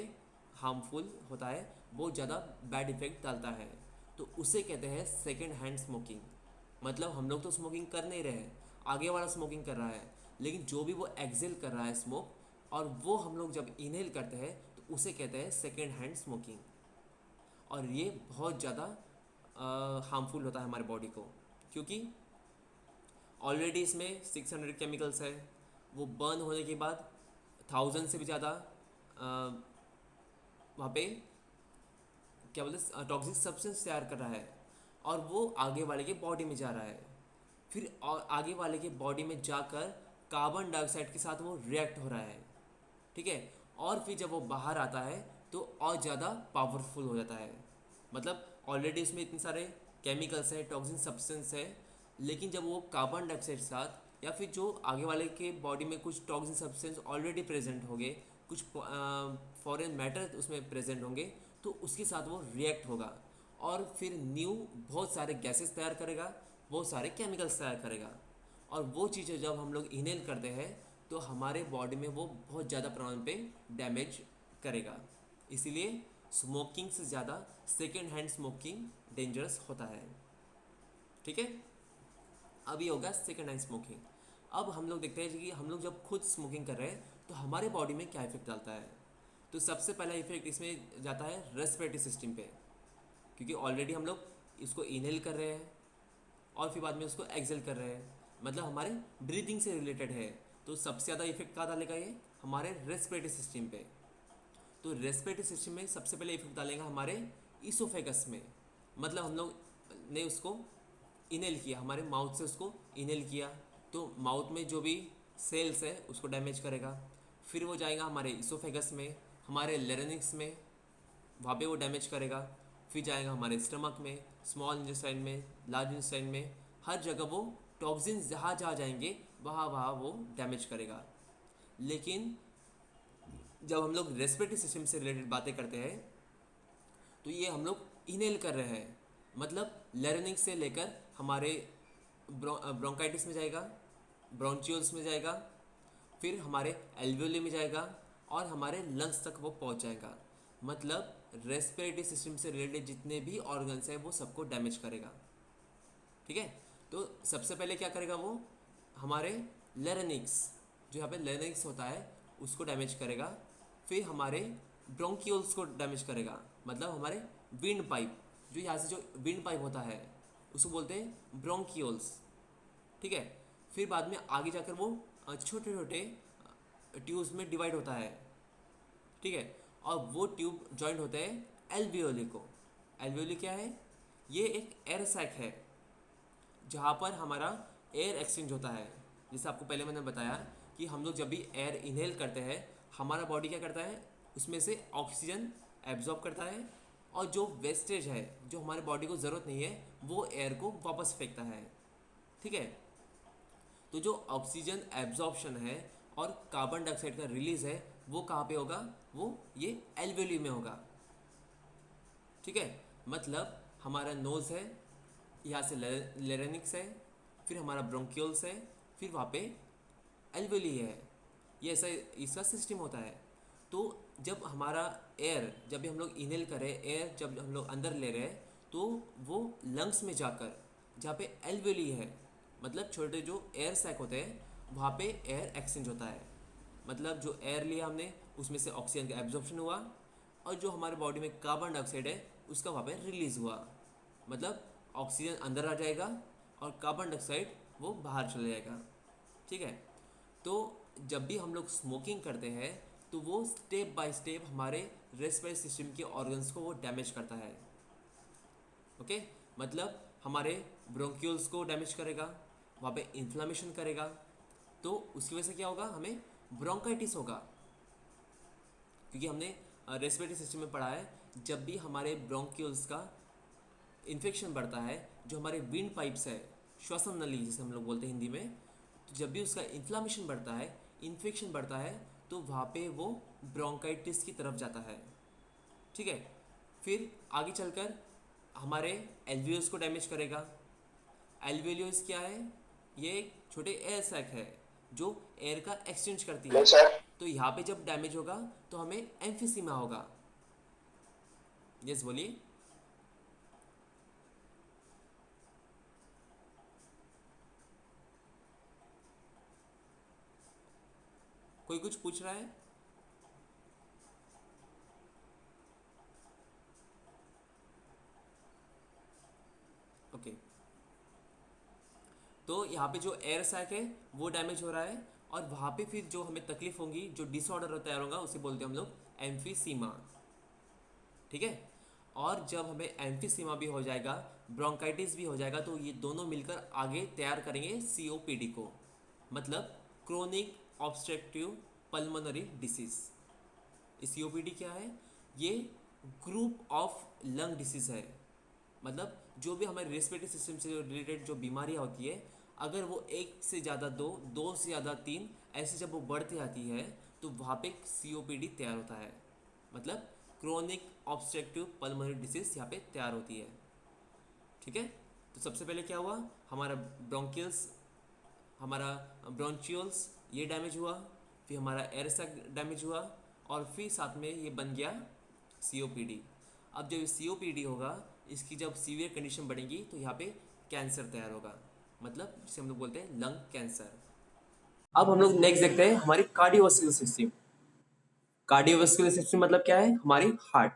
हार्मफुल होता है, बहुत ज़्यादा बैड इफेक्ट डालता है। तो उसे कहते हैं सेकेंड हैंड स्मोकिंग। मतलब हम लोग तो स्मोकिंग कर नहीं रहे हैं, आगे वाला स्मोकिंग कर रहा है, लेकिन जो भी वो एक्सेल कर रहा है स्मोक, और वो हम लोग जब इनहेल करते हैं तो उसे कहते हैं सेकेंड हैंड स्मोकिंग। और ये बहुत ज़्यादा हार्मफुल होता है हमारे बॉडी को, क्योंकि ऑलरेडी इसमें 600 केमिकल्स है, वो बर्न होने के बाद 1000 से भी ज़्यादा वहाँ पे क्या बोलते टॉक्सिक सब्सटेंस तैयार कर रहा है, और वो आगे वाले के बॉडी में जा रहा है। फिर आगे वाले के बॉडी में जाकर कार्बन डाइऑक्साइड के साथ वो रिएक्ट हो रहा है, ठीक है। और फिर जब वो बाहर आता है तो और ज़्यादा पावरफुल हो जाता है। मतलब ऑलरेडी इसमें इतने सारे केमिकल्स हैं, टॉक्सिक सब्सटेंस है, लेकिन जब वो कार्बन डाइऑक्साइड के साथ, या फिर जो आगे वाले के बॉडी में कुछ टॉक्सिक सब्सटेंस ऑलरेडी प्रेजेंट होंगे, कुछ फॉरेन मैटर उसमें प्रेजेंट होंगे, तो उसके साथ वो रिएक्ट होगा और फिर न्यू बहुत सारे गैसेस तैयार करेगा, बहुत सारे केमिकल्स तैयार करेगा। और वो चीज़ें जब हम लोग इनहेल करते हैं तो हमारे बॉडी में वो बहुत ज़्यादा प्रमाण पे डैमेज करेगा। इसीलिए स्मोकिंग से ज़्यादा सेकेंड हैंड स्मोकिंग डेंजरस होता है, ठीक है। अब ये होगा सेकेंड हैंड स्मोकिंग। अब हम लोग देखते हैं कि हम लोग जब खुद स्मोकिंग कर रहे हैं तो हमारे बॉडी में क्या इफेक्ट डालता है। तो सबसे पहला इफेक्ट इसमें जाता है रेस्पिरेटरी सिस्टम पे, क्योंकि ऑलरेडी हम लोग इसको इनहेल कर रहे हैं और फिर बाद में उसको एक्सेल कर रहे हैं, मतलब हमारे ब्रीदिंग से रिलेटेड है। तो सबसे ज़्यादा इफेक्ट कहाँ डालेगा, ये हमारे रेस्पिरेटरी सिस्टम पे। तो रेस्पिरेटरी सिस्टम में सबसे पहले इफेक्ट डालेगा हमारे इसोफेगस में, मतलब हम लोग ने उसको इनहेल किया, हमारे माउथ से उसको इनहेल किया, तो माउथ में जो भी सेल्स है उसको डैमेज करेगा। फिर वो जाएगा हमारे इसोफेगस में, हमारे लेरेनिक्स में, वहाँ पे वो डैमेज करेगा। फिर जाएगा हमारे स्टमक में, स्मॉल इंटेस्टाइन में, लार्ज इंटेस्टाइन में, हर जगह वो टॉक्सिन्स जहाँ जहाँ जाएंगे वहाँ वहाँ वो डैमेज करेगा। लेकिन जब हम लोग रेस्पिरेटरी सिस्टम से रिलेटेड बातें करते हैं तो ये हम लोग इनहेल कर रहे हैं, मतलब लैरिंक्स से लेकर हमारे ब्रोंकाइटिस में जाएगा, ब्रोंचियोल्स में जाएगा, फिर हमारे एल्वियोली में जाएगा और हमारे लंग्स तक वो पहुंच जाएगा। मतलब रेस्पिरेटरी सिस्टम से रिलेटेड जितने भी ऑर्गन्स हैं वो सबको डैमेज करेगा। ठीक है, तो सबसे पहले क्या करेगा वो, हमारे लैरिंक्स, जो यहाँ पे लैरिंक्स होता है उसको डैमेज करेगा। फिर हमारे ब्रोंकियोल्स को डैमेज करेगा, मतलब हमारे विंड पाइप, जो यहाँ से जो विंड पाइप होता है उसको बोलते हैं ब्रोंकियोल्स। ठीक है, फिर बाद में आगे जाकर वो छोटे छोटे ट्यूब्स में डिवाइड होता है। ठीक है, और वो ट्यूब जॉइंट होते हैं एल्वियोली को। एल्वियोली क्या है, ये एक एयर सैक है जहाँ पर हमारा एयर एक्सचेंज होता है। जैसे आपको पहले मैंने बताया कि हम लोग जब भी एयर इनहेल करते हैं हमारा बॉडी क्या करता है, उसमें से ऑक्सीजन एब्जॉर्ब करता है और जो वेस्टेज है, जो हमारे बॉडी को ज़रूरत नहीं है, वो एयर को वापस फेंकता है। ठीक है, तो जो ऑक्सीजन एब्जॉर्प्शन है और कार्बन डाइऑक्साइड का रिलीज है वो कहाँ पे होगा, वो ये एल्वेली में होगा। ठीक है, मतलब हमारा नोज़ है, यहाँ से लेरेनिक्स है, फिर हमारा ब्रोंकियोल्स है, फिर वहाँ पे एल्वेली है। ये ऐसा इसका सिस्टम होता है। तो जब हमारा एयर, जब भी हम लोग इनहेल करें एयर, जब हम लोग अंदर ले रहे हैं तो वो लंग्स में जाकर जहाँ पे एल्वेली है, मतलब छोटे जो एयर सैक होते हैं वहाँ पे एयर एक्सचेंज होता है। मतलब जो एयर लिया हमने उसमें से ऑक्सीजन का एब्जॉर्प्शन हुआ और जो हमारे बॉडी में कार्बन डाइऑक्साइड है उसका वहाँ पे रिलीज़ हुआ। मतलब ऑक्सीजन अंदर आ जाएगा और कार्बन डाइऑक्साइड वो बाहर चले जाएगा। ठीक है, तो जब भी हम लोग स्मोकिंग करते हैं तो वो स्टेप बाय स्टेप हमारे रेस्पिरेटरी सिस्टम के ऑर्गन्स को वो डैमेज करता है। ओके, मतलब हमारे ब्रोंक्यूल्स को डैमेज करेगा, वहाँ पे इन्फ्लामेशन करेगा, तो उसकी वजह से क्या होगा, हमें ब्रोंकाइटिस होगा। क्योंकि हमने रेस्पिरेटरी सिस्टम में पढ़ा है जब भी हमारे ब्रोंक्यूल्स का इन्फेक्शन बढ़ता है, जो हमारे विंड पाइप्स है, श्वसन नली जिसे हम लोग बोलते हैं हिंदी में, तो जब भी उसका इन्फ्लामेशन बढ़ता है, इन्फेक्शन बढ़ता है, तो वहाँ पे वो ब्रोंकाइटिस की तरफ जाता है। ठीक है, फिर आगे चलकर हमारे एल्वियोस को डैमेज करेगा। एल्वियोस क्या है, ये एक छोटे एयर सैक है जो एयर का एक्सचेंज करती है। तो यहाँ पे जब डैमेज होगा तो हमें एम्फिसीमा होगा। यस बोलिए। कोई कुछ पूछ रहा है? ओके, तो यहाँ पे जो एयर सैक है वो डैमेज हो रहा है और वहाँ पे फिर जो हमें तकलीफ होगी, जो डिसऑर्डर तैयार होगा उसे बोलते हैं हम लोग एम्फीसीमा। ठीक है, और जब हमें एम्फीसीमा भी हो जाएगा, ब्रोंकाइटिस भी हो जाएगा, तो ये दोनों मिलकर आगे तैयार करेंगे सीओपीडी को, मतलब chronic obstructive pulmonary disease. COPD क्या है, ये ग्रुप ऑफ लंग डिसीज है। मतलब जो भी हमारे रेस्पिरेटरी सिस्टम से रिलेटेड जो बीमारियां होती है, अगर वो एक से ज़्यादा दो, दो से ज़्यादा तीन, ऐसे जब वो बढ़ती आती है तो वहाँ पे सीओपीडी तैयार होता है। मतलब क्रोनिक ऑब्स्ट्रक्टिव पल्मोनरी डिसीज यहाँ पे तैयार होती है। ठीक है, तो सबसे पहले क्या हुआ, हमारा ब्रोंकियल्स, हमारा ब्रोंचियोल्स ये डैमेज हुआ, फिर हमारा एयर सैक डैमेज हुआ और फिर साथ में ये बन गया सीओपीडी। अब जब सीओपीडी होगा, इसकी जब सीवियर कंडीशन बढ़ेगी तो यहाँ पे कैंसर तैयार होगा, मतलब जिसे हम लोग बोलते हैं लंग कैंसर। अब हम लोग नेक्स्ट देखते हैं हमारी कार्डियोवास्कुलर सिस्टम। कार्डियोवास्कुलर सिस्टम मतलब क्या है, हमारी हार्ट,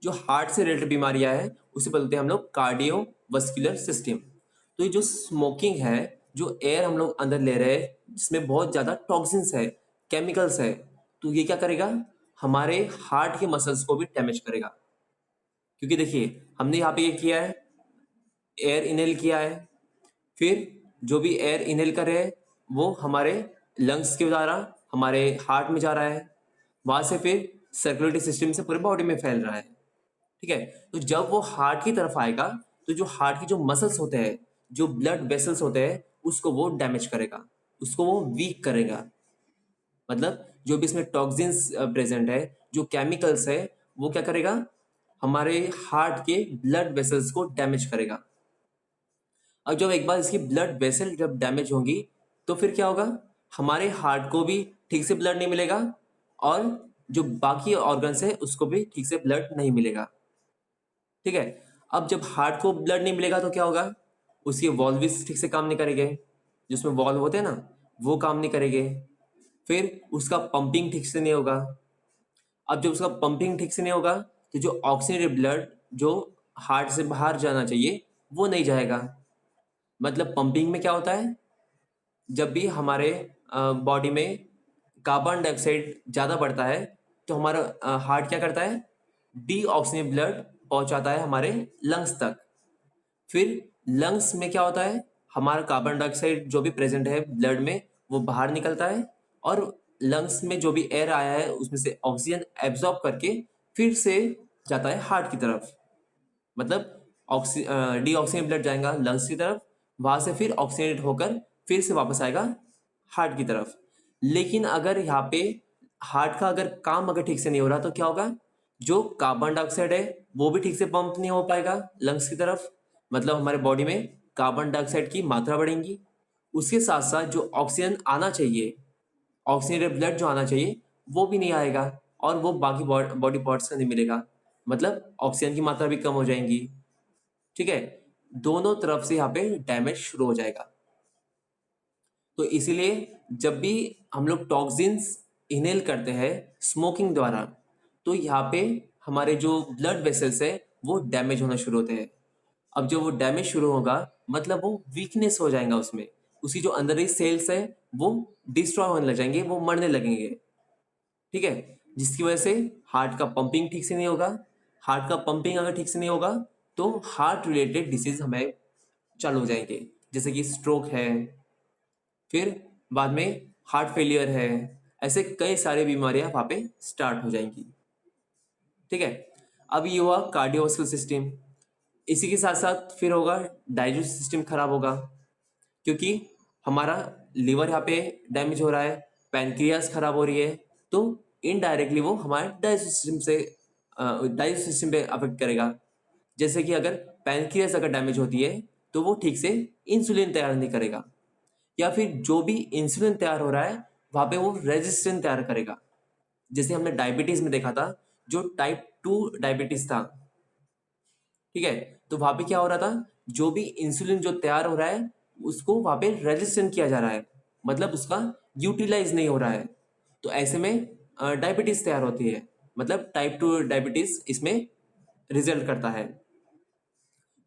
जो हार्ट से रिलेटेड बीमारियां हैं उसे बोलते हैं हम लोग कार्डियोवास्कुलर सिस्टम। तो ये जो स्मोकिंग है, जो एयर हम लोग अंदर ले रहे हैं जिसमें बहुत ज़्यादा टॉक्सिन्स है, केमिकल्स है, तो ये क्या करेगा, हमारे हार्ट के मसल्स को भी डैमेज करेगा। क्योंकि देखिए हमने यहाँ पे ये किया है, एयर इनहेल किया है, फिर जो भी एयर इनहेल कर रहे हैं वो हमारे लंग्स के द्वारा हमारे हार्ट में जा रहा है, वहाँ से फिर सर्कुलेटरी सिस्टम से पूरे बॉडी में फैल रहा है। ठीक है, तो जब वो हार्ट की तरफ आएगा तो जो हार्ट की जो मसल्स होते हैं, जो ब्लड वेसल्स होते हैं, उसको वो डैमेज करेगा। उसको वो वीक करेगा। मतलब जो भी इसमें टॉक्सिन्स प्रेजेंट है, जो केमिकल्स है, वो क्या करेगा, हमारे हार्ट के ब्लड वेसल्स को डैमेज करेगा। अब जब एक बार इसकी ब्लड वेसल जब डैमेज होंगी तो फिर क्या होगा, हमारे हार्ट को भी ठीक से ब्लड नहीं मिलेगा और जो बाकी ऑर्गन्स है उसको भी ठीक से ब्लड नहीं मिलेगा। ठीक है। अब जब हार्ट को ब्लड नहीं मिलेगा तो क्या होगा, उसके वॉल्व्स ठीक से काम नहीं करेंगे, जिसमें वॉल्व होते हैं ना, वो काम नहीं करेंगे। फिर उसका पंपिंग ठीक से नहीं होगा। अब जब उसका पंपिंग ठीक से नहीं होगा तो जो ऑक्सीजनेटेड ब्लड जो हार्ट से बाहर जाना चाहिए वो नहीं जाएगा। मतलब पंपिंग में क्या होता है, जब भी हमारे बॉडी में कार्बन डाइऑक्साइड ज़्यादा बढ़ता है तो हमारा हार्ट क्या करता है, डीऑक्सीजनेटेड ब्लड पहुंचाता है हमारे लंग्स तक। फिर लंग्स में क्या होता है, हमारा कार्बन डाइऑक्साइड जो भी प्रेजेंट है ब्लड में वो बाहर निकलता है और लंग्स में जो भी एयर आया है उसमें से ऑक्सीजन एब्जॉर्ब करके फिर से जाता है हार्ट की तरफ। मतलब डीऑक्सीजन ब्लड जाएगा लंग्स की तरफ, वहां से फिर ऑक्सीजनेट होकर फिर से वापस आएगा हार्ट की तरफ। लेकिन अगर यहाँ पे हार्ट का अगर काम अगर ठीक से नहीं हो रहा तो क्या होगा, जो कार्बन डाइऑक्साइड है वो भी ठीक से पंप नहीं हो पाएगा लंग्स की तरफ। मतलब हमारे बॉडी में कार्बन डाइऑक्साइड की मात्रा बढ़ेगी, उसके साथ साथ जो ऑक्सीजन आना चाहिए, ऑक्सीजनेटेड ब्लड जो आना चाहिए वो भी नहीं आएगा और वो बाकी बॉडी पार्ट्स से नहीं मिलेगा। मतलब ऑक्सीजन की मात्रा भी कम हो जाएंगी। ठीक है। दोनों तरफ से यहाँ पे डैमेज शुरू हो जाएगा। तो इसीलिए जब भी हम लोग टॉक्सिन्स इनहेल करते हैं स्मोकिंग द्वारा तो यहाँ पे हमारे जो ब्लड वेसल्स है वो डैमेज होना शुरू होते हैं। अब जब वो डैमेज शुरू होगा मतलब वो वीकनेस हो जाएगा, उसमें उसकी जो अंदर ही सेल्स है वो डिस्ट्रॉय होने लग जाएंगे, वो मरने लगेंगे। ठीक है। जिसकी वजह से हार्ट का पंपिंग ठीक से नहीं होगा। हार्ट का पंपिंग अगर ठीक से नहीं होगा तो हार्ट रिलेटेड डिसीज हमें चालू हो जाएंगे, जैसे कि स्ट्रोक है, फिर बाद में हार्ट फेलियर है, ऐसे कई सारी बीमारियां वहां पे स्टार्ट हो जाएंगी। ठीक है। अब ये हुआ कार्डियोवास्कुलर सिस्टम। इसी के साथ साथ फिर होगा डाइजेस्टिव सिस्टम खराब होगा, क्योंकि हमारा लिवर यहाँ पे डैमेज हो रहा है, पैनक्रियास खराब हो रही है, तो इनडायरेक्टली वो हमारे डाइजेस्टिव सिस्टम पे अफेक्ट करेगा। जैसे कि अगर पैनक्रियास अगर डैमेज होती है तो वो ठीक से इंसुलिन तैयार नहीं करेगा, या फिर जो भी इंसुलिन तैयार हो रहा है वहां पे वो रेजिस्टेंस तैयार करेगा। जैसे हमने डायबिटीज में देखा था, जो टाइप 2 डायबिटीज था, ठीक है, तो वहां पे क्या हो रहा था, जो भी इंसुलिन जो तैयार हो रहा है उसको वहां पे रेजिस्टेंट किया जा रहा है, मतलब उसका यूटिलाइज नहीं हो रहा है। तो ऐसे में डायबिटीज तैयार होती है, मतलब टाइप 2 डायबिटीज इसमें रिजल्ट करता है।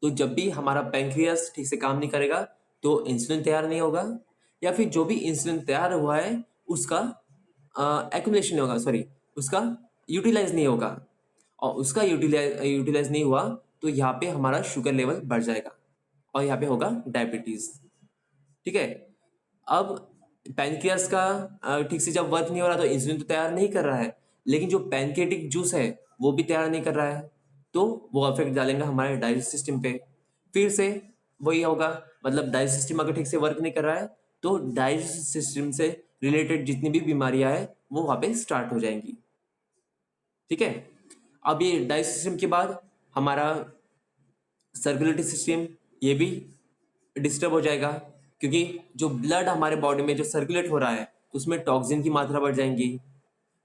तो जब भी हमारा पैंक्रियास ठीक से काम नहीं करेगा तो इंसुलिन तैयार नहीं होगा, या फिर जो भी इंसुलिन तैयार हुआ है उसका एक्युमुलेशन नहीं होगा, सॉरी, उसका यूटिलाइज नहीं होगा। और उसका यूटिलाइज नहीं हुआ तो यहाँ पे हमारा शुगर लेवल बढ़ जाएगा और यहाँ पे होगा डायबिटीज। ठीक है। अब पैनक्रियास का ठीक से जब वर्क नहीं हो रहा तो इंसुलिन तो तैयार नहीं कर रहा है, लेकिन जो पैनक्रियाटिक जूस है वो भी तैयार नहीं कर रहा है, तो वो अफेक्ट डालेंगे हमारे डाइजेस्टिव सिस्टम पे। फिर से वही होगा, मतलब डाइजेस्टिव सिस्टम अगर ठीक से वर्क नहीं कर रहा है तो डाइजेस्टिव सिस्टम से रिलेटेड जितनी भी बीमारियां हैं वो वहाँ पे स्टार्ट हो जाएंगी। ठीक है। अब ये डाइजेस्टिव सिस्टम के बाद हमारा सर्कुलेटरी सिस्टम ये भी डिस्टर्ब हो जाएगा, क्योंकि जो ब्लड हमारे बॉडी में जो सर्कुलेट हो रहा है तो उसमें टॉक्सिन की मात्रा बढ़ जाएंगी,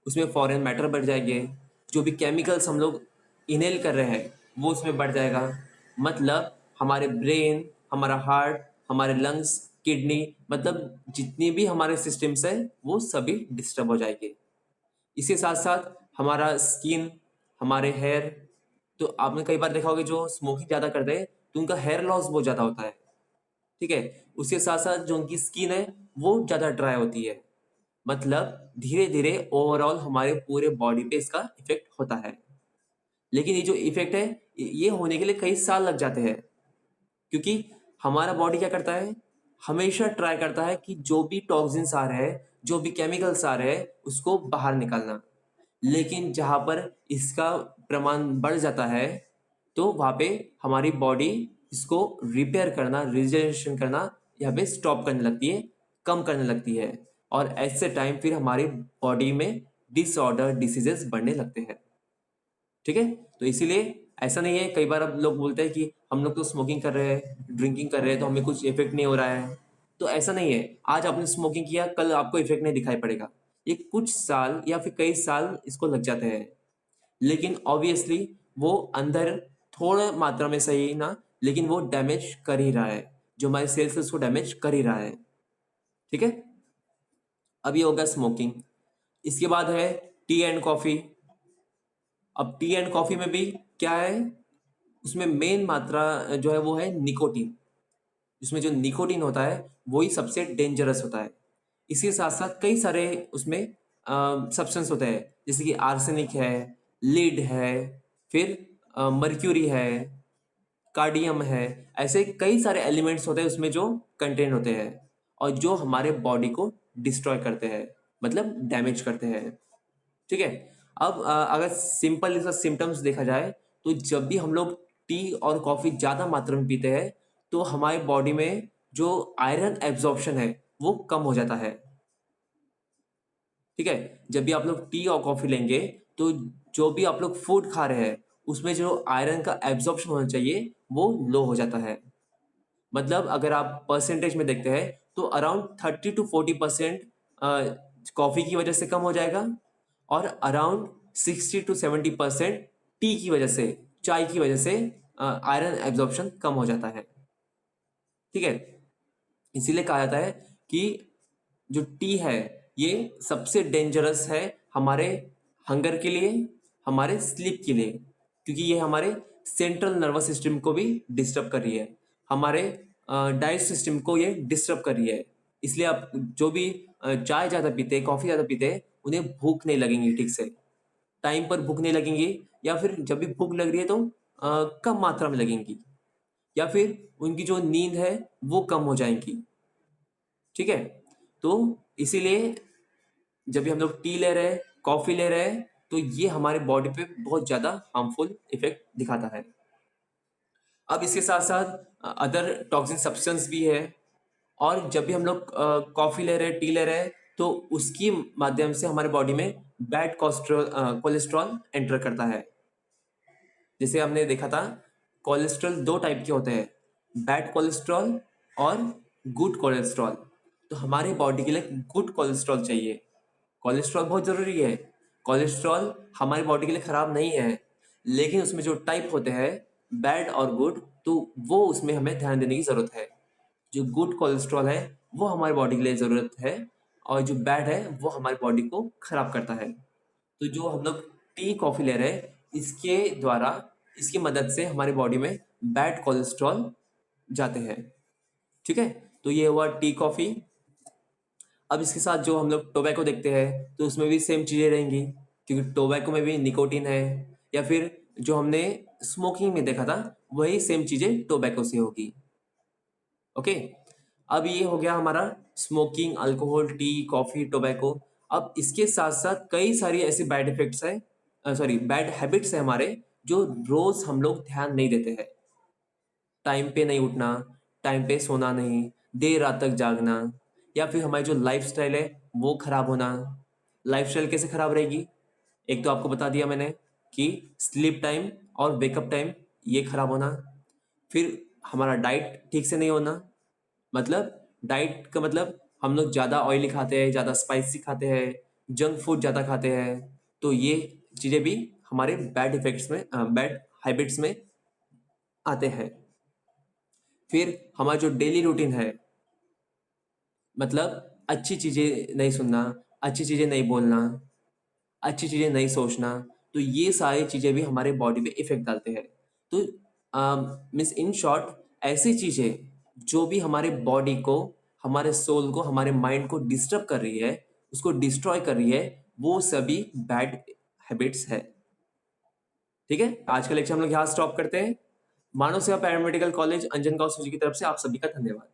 उसमें फॉरेन मैटर बढ़ जाएंगे, जो भी केमिकल्स हम लोग इनहेल कर रहे हैं वो उसमें बढ़ जाएगा। मतलब हमारे ब्रेन, हमारा हार्ट, हमारे लंग्स, किडनी, मतलब जितनी भी हमारे सिस्टम्स है वो सभी डिस्टर्ब हो जाएंगे। इसके साथ साथ हमारा स्किन, हमारे हेयर, तो आपने कई बार देखा होगा जो स्मोकिंग ज़्यादा करते हैं तो उनका हेयर लॉस बहुत ज़्यादा होता है। ठीक है। उसके साथ साथ जो उनकी स्किन है वो ज़्यादा ड्राई होती है। मतलब धीरे धीरे ओवरऑल हमारे पूरे बॉडी पे इसका इफेक्ट होता है। लेकिन ये जो इफेक्ट है ये होने के लिए कई साल लग जाते हैं, क्योंकि हमारा बॉडी क्या करता है, हमेशा ट्राई करता है कि जो भी टॉक्सिन्स आ रहे हैं, जो भी केमिकल्स आ रहे हैं उसको बाहर निकालना। लेकिन जहाँ पर इसका प्रमाण बढ़ जाता है तो वहाँ पे हमारी बॉडी इसको रिपेयर करना, रिजेनरेशन करना यहाँ पे स्टॉप करने लगती है, कम करने लगती है, और ऐसे टाइम फिर हमारी बॉडी में डिसऑर्डर डिसीजेस बढ़ने लगते हैं। ठीक है, तो इसीलिए ऐसा नहीं है, कई बार अब लोग बोलते हैं कि हम लोग तो स्मोकिंग कर रहे हैं, ड्रिंकिंग कर रहे हैं, तो हमें कुछ इफेक्ट नहीं हो रहा है। तो ऐसा नहीं है, आज आपने स्मोकिंग किया, कल आपको इफेक्ट नहीं दिखाई पड़ेगा। ये कुछ साल या फिर कई साल इसको लग जाते हैं, लेकिन ऑब्वियसली वो अंदर थोड़ा मात्रा में सही ना, लेकिन वो डैमेज कर ही रहा है, जो हमारे सेल्स है उसको डैमेज कर ही रहा है। ठीक है, अब ये होगा स्मोकिंग। इसके बाद है टी एंड कॉफी। अब टी एंड कॉफी में भी क्या है, उसमें मेन मात्रा जो है वो है निकोटीन। उसमें जो निकोटीन होता है वही सबसे डेंजरस होता है। इसके साथ साथ कई सारे उसमें सब्सटेंस होते हैं, जैसे कि आर्सेनिक है, लीड है, फिर मर्क्यूरी है, कार्डियम है। ऐसे कई सारे एलिमेंट्स होते हैं उसमें जो कंटेन होते हैं, और जो हमारे बॉडी को डिस्ट्रॉय करते हैं, मतलब डैमेज करते हैं। ठीक है, अब अगर सिंपल इसका सिम्टम्स देखा जाए, तो जब भी हम लोग टी और कॉफ़ी ज़्यादा मात्रा में पीते हैं, तो हमारी बॉडी में जो आयरन एब्जॉर्प्शन है वो कम हो जाता है। ठीक है, जब भी आप लोग टी और कॉफ़ी लेंगे, तो जो भी आप लोग फूड खा रहे हैं उसमें जो आयरन का एब्जॉर्प्शन होना चाहिए वो लो हो जाता है। मतलब अगर आप परसेंटेज में देखते हैं, तो अराउंड 30 to 40% कॉफ़ी की वजह से कम हो जाएगा, और अराउंड 60 to 70% टी की वजह से, चाय की वजह से आयरन एब्जॉर्प्शन कम हो जाता है। ठीक है, इसीलिए कहा जाता है कि जो टी है ये सबसे डेंजरस है हमारे हंगर के लिए, हमारे स्लीप के लिए, क्योंकि ये हमारे सेंट्रल नर्वस सिस्टम को भी डिस्टर्ब कर रही है, हमारे डाइट सिस्टम को ये डिस्टर्ब कर रही है। इसलिए आप जो भी चाय ज़्यादा पीते, कॉफ़ी ज़्यादा पीते, उन्हें भूख नहीं लगेंगी ठीक से, टाइम पर भूख नहीं लगेंगी, या फिर जब भी भूख लग रही है तो कम मात्रा में लगेंगी, या फिर उनकी जो नींद है वो कम हो जाएंगी। ठीक है, तो इसीलिए जब भी हम लोग टी ले रहे हैं, कॉफ़ी ले रहे हैं, तो ये हमारे बॉडी पे बहुत ज़्यादा हार्मफुल इफेक्ट दिखाता है। अब इसके साथ साथ अदर टॉक्सिन सब्सटेंस भी है, और जब भी हम लोग कॉफ़ी ले रहे हैं, टी ले रहे हैं, तो उसकी माध्यम से हमारे बॉडी में बैड कोलेस्ट्रॉल एंटर करता है। जैसे हमने देखा था, कोलेस्ट्रॉल दो टाइप के होते हैं, बैड कोलेस्ट्रॉल और गुड कोलेस्ट्रॉल। तो हमारे बॉडी के लिए गुड कोलेस्ट्रॉल चाहिए। कोलेस्ट्रॉल बहुत ज़रूरी है, कोलेस्ट्रॉल हमारी बॉडी के लिए ख़राब नहीं है, लेकिन उसमें जो टाइप होते हैं बैड और गुड, तो वो उसमें हमें ध्यान देने की ज़रूरत है। जो गुड कोलेस्ट्रॉल है वो हमारी बॉडी के लिए ज़रूरत है, और जो बैड है वो हमारी बॉडी को ख़राब करता है। तो जो हम लोग टी कॉफ़ी ले रहे हैं, इसके द्वारा, इसकी मदद से हमारी बॉडी में बैड कोलेस्ट्रॉल जाते हैं। ठीक है, तो ये हुआ टी कॉफ़ी। अब इसके साथ जो हम लोग टोबैको देखते हैं, तो उसमें भी सेम चीज़ें रहेंगी, क्योंकि टोबैको में भी निकोटीन है, या फिर जो हमने स्मोकिंग में देखा था वही सेम चीज़ें टोबैको से होगी। ओके, अब ये हो गया हमारा smoking, alcohol, T, coffee, tobacco. अब इसके साथ साथ कई सारी ऐसी बैड इफेक्ट्स हैं, सॉरी बैड हैबिट्स हैं हमारे, जो रोज़ हम लोग ध्यान नहीं देते हैं। टाइम पे नहीं उठना, टाइम पे सोना नहीं, देर रात तक जागना, या फिर हमारी जो लाइफस्टाइल है वो खराब होना। लाइफस्टाइल कैसे खराब रहेगी, एक तो आपको बता दिया मैंने कि स्लीप टाइम और वेकअप टाइम ये खराब होना। फिर हमारा डाइट ठीक से नहीं होना, मतलब डाइट का मतलब हम लोग ज़्यादा ऑयली खाते हैं, ज़्यादा स्पाइसी खाते हैं, जंक फूड ज़्यादा खाते हैं, तो ये चीज़ें भी हमारे बैड इफेक्ट्स में, बैड हैबिट्स में आते हैं। फिर हमारा जो डेली रूटीन है, मतलब अच्छी चीज़ें नहीं सुनना, अच्छी चीज़ें नहीं बोलना, अच्छी चीज़ें नहीं सोचना, तो ये सारी चीज़ें भी हमारे बॉडी पे इफ़ेक्ट डालते हैं। तो मीन्स इन शॉर्ट, ऐसी चीज़ें जो भी हमारे बॉडी को, हमारे सोल को, हमारे माइंड को डिस्टर्ब कर रही है, उसको डिस्ट्रॉय कर रही है, वो सभी बैड हैबिट्स है। ठीक है, आज का लेक्चर हम लोग यहाँ स्टॉप करते हैं। मानव सेवा पैरामेडिकल कॉलेज अंजनगांव सूजी की तरफ से आप सभी का धन्यवाद।